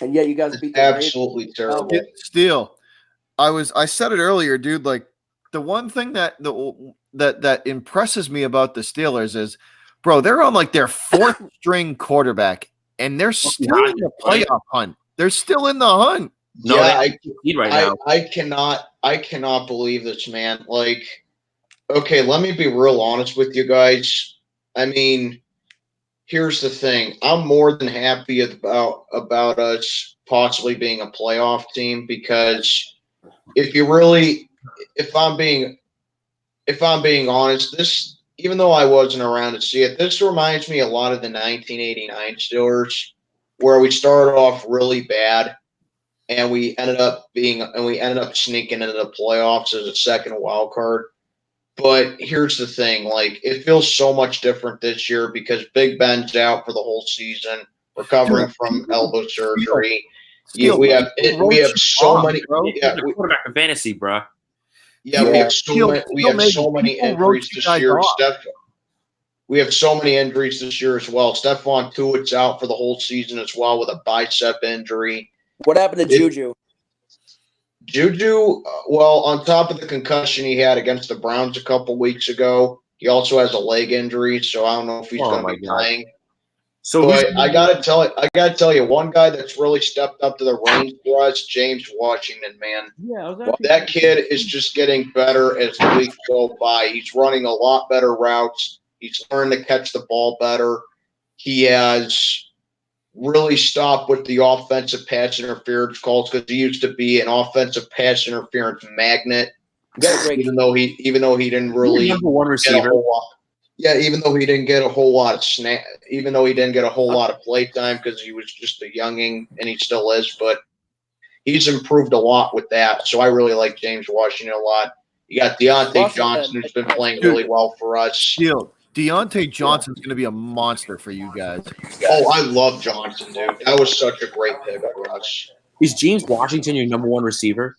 G: And yet you guys beat the
H: Absolutely terrible.
A: Still, I said it earlier, dude. Like, the one thing that impresses me about the Steelers is, bro, they're on like their 4th string quarterback, and they're still in the playoff hunt. They're still in the hunt.
F: No,
H: Yeah,
F: now.
H: I cannot believe this, man. Like, okay, let me be real honest with you guys. I mean, here's the thing. I'm more than happy about us possibly being a playoff team, because if I'm being honest, this, even though I wasn't around to see it, this reminds me a lot of the 1989 Steelers, where we started off really bad and we ended up sneaking into the playoffs as a second wild card. But here's the thing, like, it feels so much different this year because Big Ben's out for the whole season, recovering from elbow surgery. We have so many. Yeah,
F: quarterback in fantasy, bro.
H: Yeah, we have so many injuries this year. We have so many injuries this year as well. Stephon Tuitt's out for the whole season as well with a bicep injury.
G: What happened to Juju?
H: Juju, well, on top of the concussion he had against the Browns a couple weeks ago, he also has a leg injury, so I don't know if he's going to be playing. So, but I gotta tell you, one guy that's really stepped up to the range for us, James Washington, man.
F: Yeah,
H: that kid is just getting better as the weeks go by. He's running a lot better routes. He's learned to catch the ball better. He has really stopped with the offensive pass interference calls, because he used to be an offensive pass interference magnet. Even though he didn't really
F: number one receiver.
H: Even though he didn't get a whole lot of play time because he was just a younging, and he still is, but he's improved a lot with that. So I really like James Washington a lot. You got Deontay Johnson, who's been playing really well for us.
A: Deontay Johnson's going to be a monster for you guys.
H: Oh, I love Johnson, dude. That was such a great pick for us.
F: Is James Washington your number one receiver?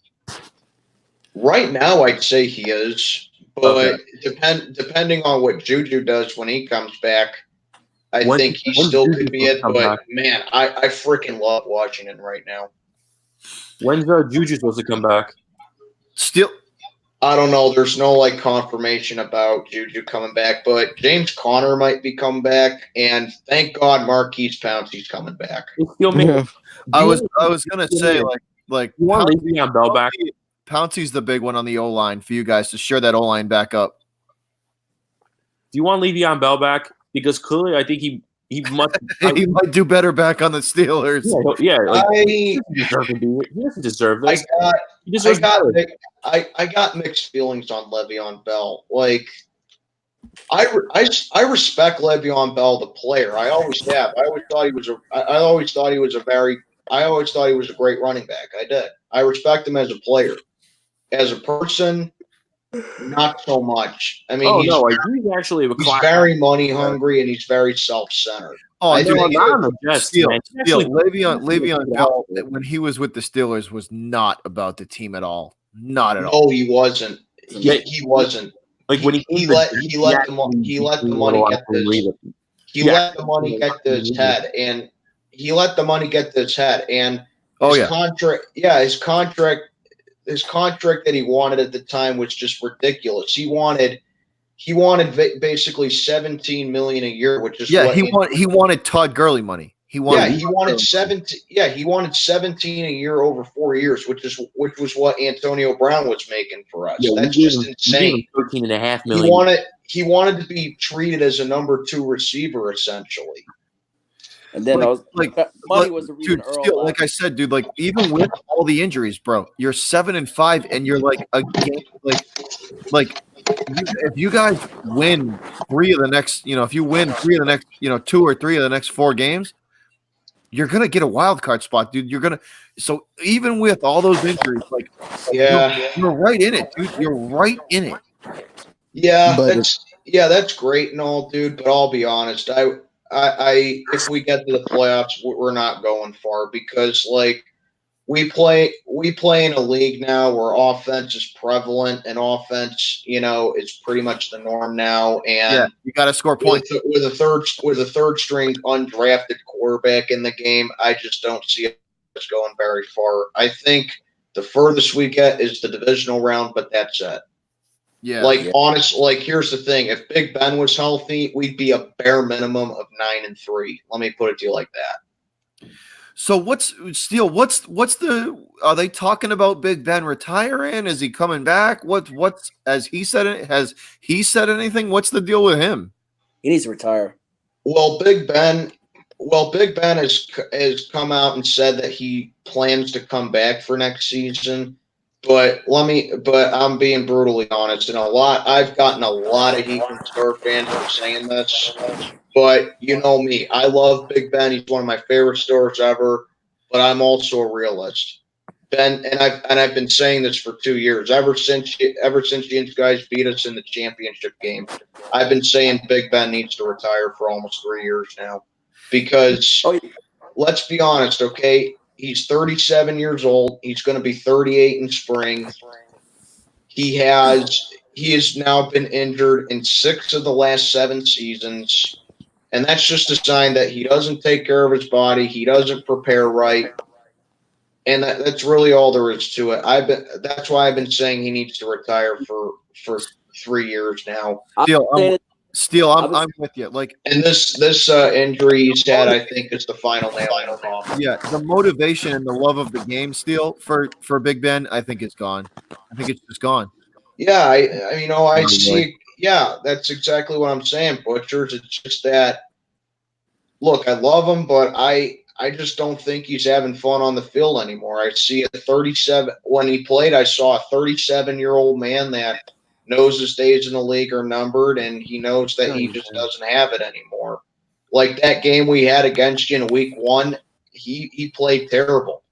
H: Right now, I'd say he is. But depending on what Juju does when he comes back, I think he still could be it. But, man, I freaking love Washington right now.
F: When's Juju supposed to come back?
A: Still,
H: I don't know. There's no, confirmation about Juju coming back. But James Conner might be coming back. And thank God Marquise Pouncey's coming back.
A: I was going to say,
F: you want Le'Veon Bell back?
A: Pouncey's the big one on the O-line for you guys to shore that O-line back up.
F: Do you want Le'Veon Bell back? Because clearly I think he must.
A: He might do better back on the Steelers.
F: He doesn't deserve this.
H: I got mixed feelings on Le'Veon Bell. I respect Le'Veon Bell, the player. I always have. I always thought he was a great running back. I did. I respect him as a player. As a person, not so much. I mean, he's very money hungry and he's very self-centered.
A: Le'Veon Bell, when he was with the Steelers, was not about the team at all. Not at all.
H: No, he wasn't. He wasn't.
F: Like when he let
H: the money get to his head, and he let the money get to his head, and his contract that he wanted at the time was just ridiculous. He wanted basically $17 million a year, which is
A: he wanted Todd Gurley money. He wanted 17 a year over 4 years, which was what Antonio Brown was making for us. That's just insane.
F: $13.5 million.
H: He wanted to be treated as a number 2 receiver, essentially.
G: And then money was the reason.
A: Like I said, dude, even with all the injuries, bro, you're 7-5, and you're a game if you guys win 3 of the next, if you win 3 of the next, 2 or 3 of the next 4 games, you're gonna get a wild card spot, dude. So even with all those injuries, like you're right in it, dude. You're right in it.
H: Yeah,
D: But
H: that's great and all, dude. But I'll be honest, I if we get to the playoffs, we're not going far because like we play in a league now where offense is prevalent and offense, is pretty much the norm now. And
A: you got to score points
H: with a third string undrafted quarterback in the game. I just don't see us going very far. I think the furthest we get is the divisional round, but that's it.
A: Yeah.
H: Honestly, here's the thing: if Big Ben was healthy, we'd be a bare minimum of 9-3. Let me put it to you like that.
A: So what's are they talking about Big Ben retiring? Is he coming back? Has he said anything? What's the deal with him?
G: He needs to retire.
H: Well, Big Ben has come out and said that he plans to come back for next season. But I'm being brutally honest, and I've gotten a lot of heat from Star fans for saying this. But you know me, I love Big Ben. He's one of my favorite stars ever. But I'm also a realist. Ben, and I've been saying this for 2 years. Ever since you guys beat us in the championship game, I've been saying Big Ben needs to retire for almost 3 years now. Because let's be honest, okay? He's 37 years old. He's going to be 38 in spring. He has now been injured in 6 of the last 7 seasons. And that's just a sign that he doesn't take care of his body. He doesn't prepare right. And that's really all there is to it. That's why I've been saying he needs to retire for 3 years now.
A: I'm with you.
H: And this injury he's had, I think, is the final nail in the coffin.
A: Yeah, the motivation and the love of the game, Steele, for Big Ben, I think it's gone. I think it's just gone.
H: Yeah, I see. Yeah, that's exactly what I'm saying, Butchers. It's just that. Look, I love him, but I just don't think he's having fun on the field anymore. I see a 37 when he played. I saw a 37-year-old man that knows his days in the league are numbered, and he knows that he just doesn't have it anymore. Like that game we had against you in week 1, he played terrible.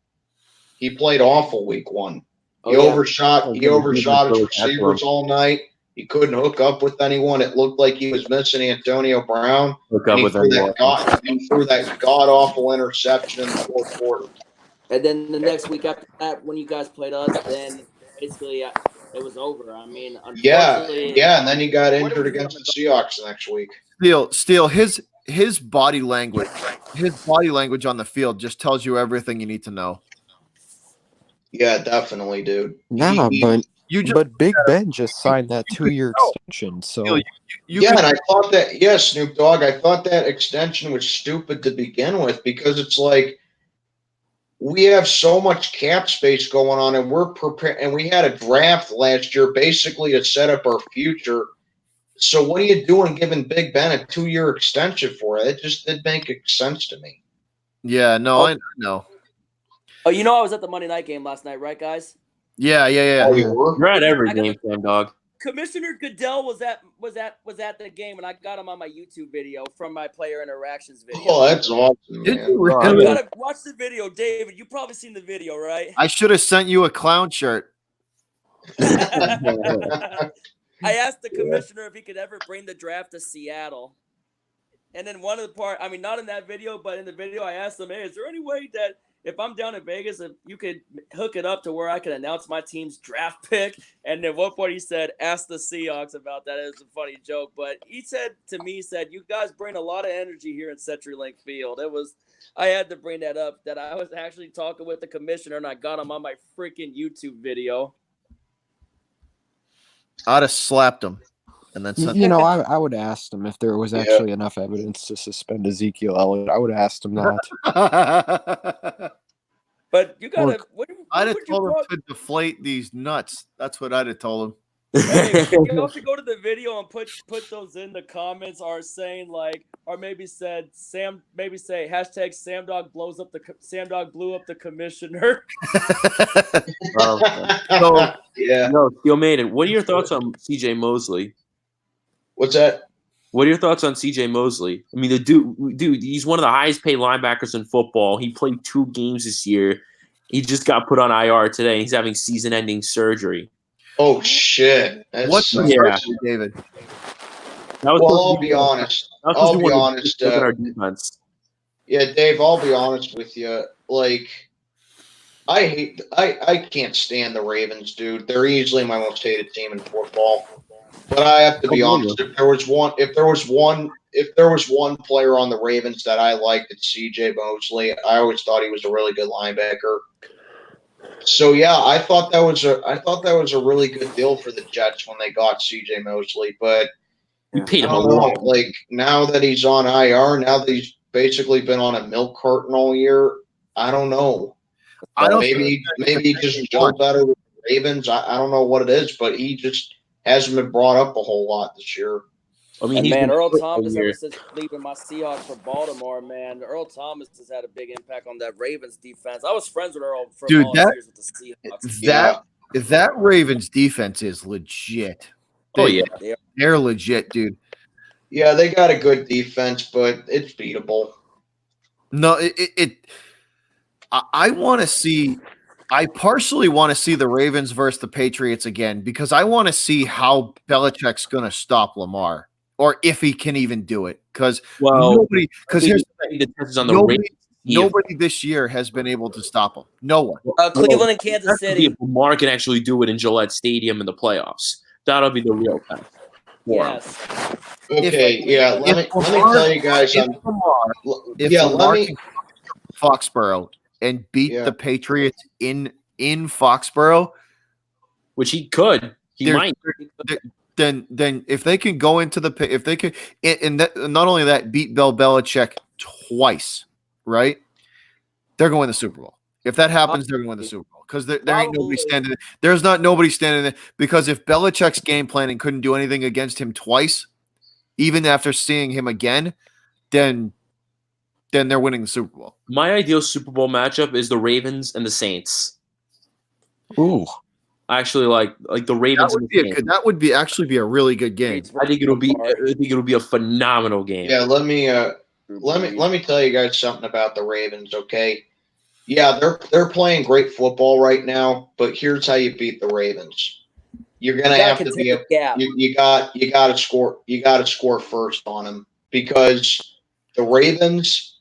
H: He played awful week 1. He overshot his receivers all night. He couldn't hook up with anyone. It looked like he was missing Antonio Brown. He threw that god-awful interception in the fourth quarter.
G: And then the next week after that, when you guys played us, then basically it was over. I mean, unfortunately,
H: and then he got injured against the Seahawks the next week.
A: Steele, his body language on the field just tells you everything you need to know.
H: Yeah, definitely, dude.
D: But Big Ben just signed that 2-year extension, so
H: and I thought that Snoop Dogg, I thought that extension was stupid to begin with because it's like we have so much cap space going on, and we're prepared, and we had a draft last year basically to set up our future. So what are you doing giving Big Ben a 2-year extension for? It just didn't make sense to me.
A: Yeah, no, I know.
G: Oh, I was at the Monday night game last night, right, guys?
A: Yeah.
H: Oh, you were?
F: You're at every game, Sam Dog.
G: Commissioner Goodell was at the game, and I got him on my YouTube video from my player interactions video.
H: Oh, that's awesome, man.
G: You gotta watch the video, David. You've probably seen the video, right?
A: I should have sent you a clown shirt.
G: I asked the commissioner if he could ever bring the draft to Seattle. And then one of the part, I mean, not in that video, but in the video, I asked him, hey, is there any way that if I'm down in Vegas, if you could hook it up to where I can announce my team's draft pick? And at one point he said, ask the Seahawks about that. It was a funny joke. But he said to me, you guys bring a lot of energy here at CenturyLink Field. I had to bring that up, that I was actually talking with the commissioner, and I got him on my freaking YouTube video.
A: I'd have slapped him. And then
D: I would ask him if there was actually enough evidence to suspend Ezekiel Elliott. I would have asked him that.
G: But you gotta.
A: I'd have told him to deflate these nuts. That's what I'd have told him.
G: Hey, you have to go to the video and put those in the comments, or saying or maybe say hashtag Samdog Samdog blew up the commissioner.
F: No, Steel Maiden. What are your thoughts on CJ Mosley?
H: What's that?
F: What are your thoughts on C.J. Mosley? I mean, the dude, he's one of the highest paid linebackers in football. He played 2 games this year. He just got put on IR today. He's having season-ending surgery.
H: Oh shit!
A: What's the surgery, David?
H: I'll be honest. I'll be honest.
F: Look at our defense.
H: Yeah, Dave. I'll be honest with you. Like, I can't stand the Ravens, dude. They're easily my most hated team in football. But I have to be honest. If there was one player on the Ravens that I liked, it's C.J. Mosley. I always thought he was a really good linebacker. So yeah, I thought that was a really good deal for the Jets when they got C.J. Mosley. But
F: we paid him a lot.
H: Like, now that he's on IR, now that he's basically been on a milk carton all year, I don't know. Maybe he just jumped out of the Ravens. I don't know what it is, but he just hasn't been brought up a whole lot this year.
G: I mean, man, Earl Thomas, ever since leaving my Seahawks for Baltimore, man, Earl Thomas has had a big impact on that Ravens defense. I was friends with Earl for all years with the Seahawks.
A: That Ravens defense is legit. They're legit, dude.
H: Yeah, they got a good defense, but it's beatable.
A: No, I want to see. I partially want to see the Ravens versus the Patriots again because I want to see how Belichick's going to stop Lamar, or if he can even do it. Because nobody this year has been able to stop him. No one.
G: Cleveland and Kansas City.
F: If Lamar can actually do it in Gillette Stadium in the playoffs, that'll be the real test.
G: Yes.
H: Okay. Let me tell you guys.
A: Lamar can Foxborough and beat the Patriots in Foxborough,
F: which he could, might.
A: Then if they can go into if they could, and not only that, beat Bill Belichick twice, right? They're going to the Super Bowl. If that happens, they're going to win the Super Bowl because there ain't nobody standing. There's not nobody standing there because if Belichick's game planning couldn't do anything against him twice, even after seeing him again, then they're winning the Super Bowl.
F: My ideal Super Bowl matchup is the Ravens and the Saints.
D: Ooh,
F: I actually like the Ravens.
A: That would be actually a really good game.
F: I think it'll be a phenomenal game.
H: Yeah, let me tell you guys something about the Ravens. Okay, yeah, they're playing great football right now, but here's how you beat the Ravens. You're gonna have to be you got to score first on them because the Ravens.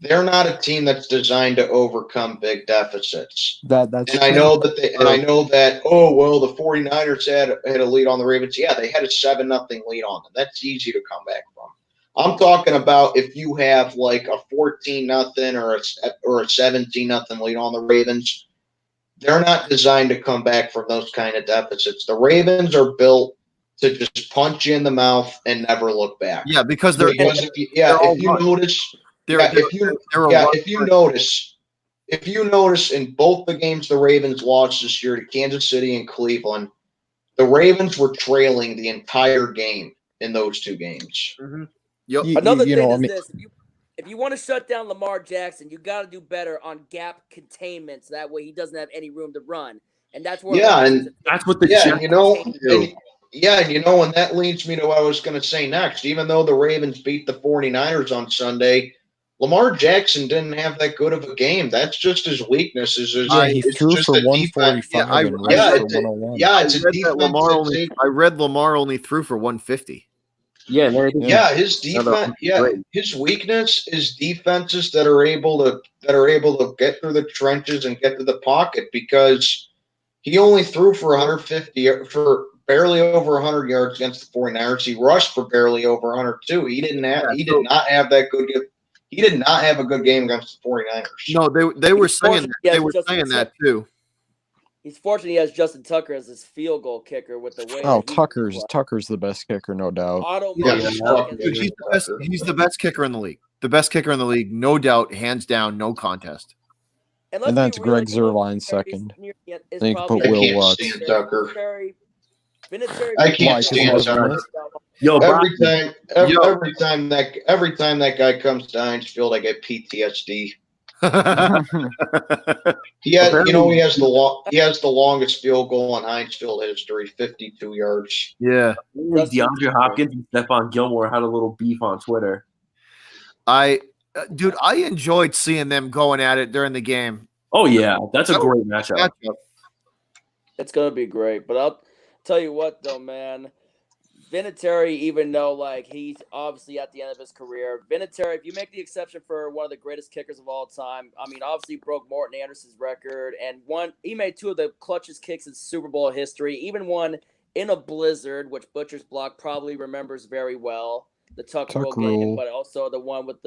H: They're not a team that's designed to overcome big deficits. I know that the 49ers had a lead on the Ravens. Yeah, they had a 7-0 lead on them. That's easy to come back from. I'm talking about if you have like a 14-0 or a 17-0 lead on the Ravens, they're not designed to come back from those kind of deficits. The Ravens are built to just punch you in the mouth and never look back.
A: Yeah, because
H: if you notice in both the games the Ravens lost this year to Kansas City and Cleveland, the Ravens were trailing the entire game in those 2 games.
A: Mm-hmm. Yep.
G: Another thing is this: if you want to shut down Lamar Jackson, you got to do better on gap containment, so that way he doesn't have any room to run, and that's where
F: that's what the Jets
H: do. And that leads me to what I was going to say next. Even though the Ravens beat the 49ers on Sunday, Lamar Jackson didn't have that good of a game. That's just his weakness.
D: He threw for 145 and rushed for 101.
H: Yeah, it's a defense.
A: I read Lamar only threw for 150.
H: His defense. Yeah, his weakness is defenses that are able to get through the trenches and get to the pocket because he only threw for 150 for barely over 100 yards against the 49ers. He rushed for barely over 102. He did not have a good game against the 49ers.
A: No, they were saying that. They were saying that too.
G: He's fortunate he has Justin Tucker as his field goal kicker with the way.
D: Oh, Tucker's the best kicker, no doubt.
A: He's the best kicker in the league. The best kicker in the league, no doubt, hands down, no contest.
D: And that's Greg Zerline second. I think put Will Watts.
H: I can't stand Tucker. Every time that guy comes to Heinz Field, I get PTSD. He has the longest field goal in Heinz Field history, 52 yards.
A: Yeah.
F: DeAndre Hopkins and Stephon Gilmore had a little beef on Twitter.
A: Dude, I enjoyed seeing them going at it during the game.
F: Oh yeah, that's a great matchup.
G: It's gonna be great. But I'll tell you what, though, man. Vinatieri, even though like he's obviously at the end of his career, Vinatieri, if you make the exception for one of the greatest kickers of all time, I mean, obviously broke Morton Anderson's record and he made two of the clutchest kicks in Super Bowl history, even one in a blizzard, which Butcher's Block probably remembers very well, the Tuck Rule game, but also the one with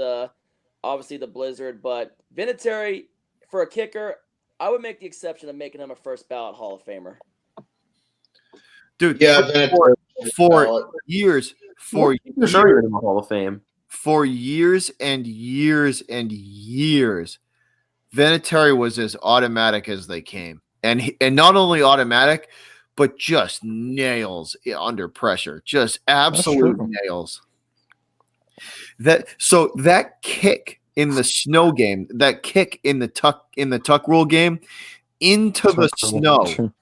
G: obviously the blizzard. But Vinatieri, for a kicker, I would make the exception of making him a first ballot Hall of Famer.
A: Dude, for years,
F: in the Hall of Fame.
A: For years and years and years, Vinatieri was as automatic as they came, and not only automatic, but just nails under pressure, just absolute nails. That kick in the snow game, that kick in the Tuck Rule game, into the snow.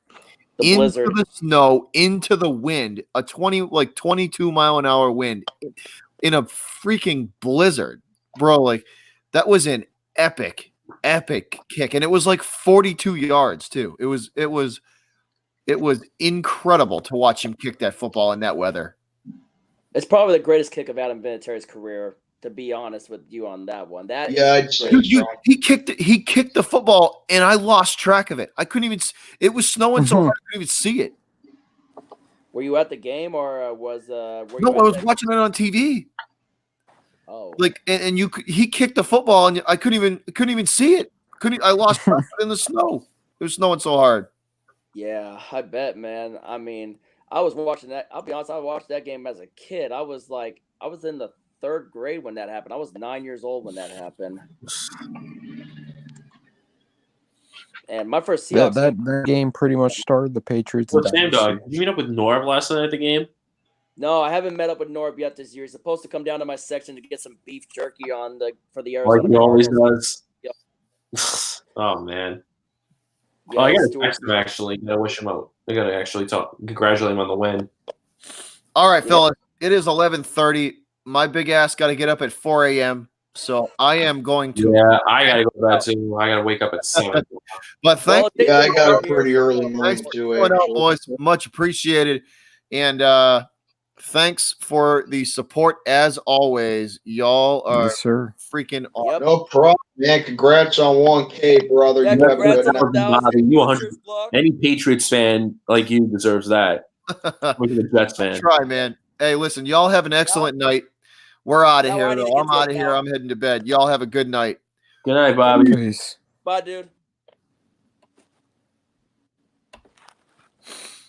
A: Into the snow, into the wind, a 22 mile an hour wind in a freaking blizzard, bro. Like that was an epic kick, and it was like 42 yards too. It was incredible to watch him kick that football in that weather.
G: It's probably the greatest kick of Adam Vinatieri's career. To be honest with you on that one,
A: he kicked the football, and I lost track of it. I couldn't even. It was snowing so hard I couldn't even see it.
G: Were you at the game, or was?
A: No, I was watching it on TV.
G: Oh,
A: like he kicked the football, and I couldn't even see it. I lost track of it in the snow. It was snowing so hard.
G: Yeah, I bet, man. I mean, I was watching that. I'll be honest. I watched that game as a kid. I was in the 3rd grade when that happened. I was 9 years old when that happened. And my first Seahawks
D: that game pretty much started the Patriots.
F: Sam Dog, did you meet up with Norb last night at the game?
G: No, I haven't met up with Norb yet this year. He's supposed to come down to my section to get some beef jerky for the Arizona.
F: Like he always does.
G: Yep.
F: Oh man.
G: Yeah,
F: I gotta text him actually. I wish him out. I gotta actually congratulate him on the win.
A: All right, fellas. It is 11:30. My big ass got to get up at 4 a.m. So I am going to.
F: Yeah, I got to go to bed too. I got to wake up at 7.
A: But
H: I got a pretty early morning too.
A: Boys, much appreciated. And thanks for the support as always. Y'all are freaking awesome.
H: No problem, man. Congrats on 1K, brother.
G: Yeah,
H: you have a good
F: night. Any Patriots fan like you deserves that. Look at the Jets fan.
A: Try, man. Hey, listen, y'all have an excellent night. We're out of here, though. I'm out of here. I'm heading to bed. Y'all have a good night.
F: Good night, Bobby.
D: Peace.
G: Bye, dude.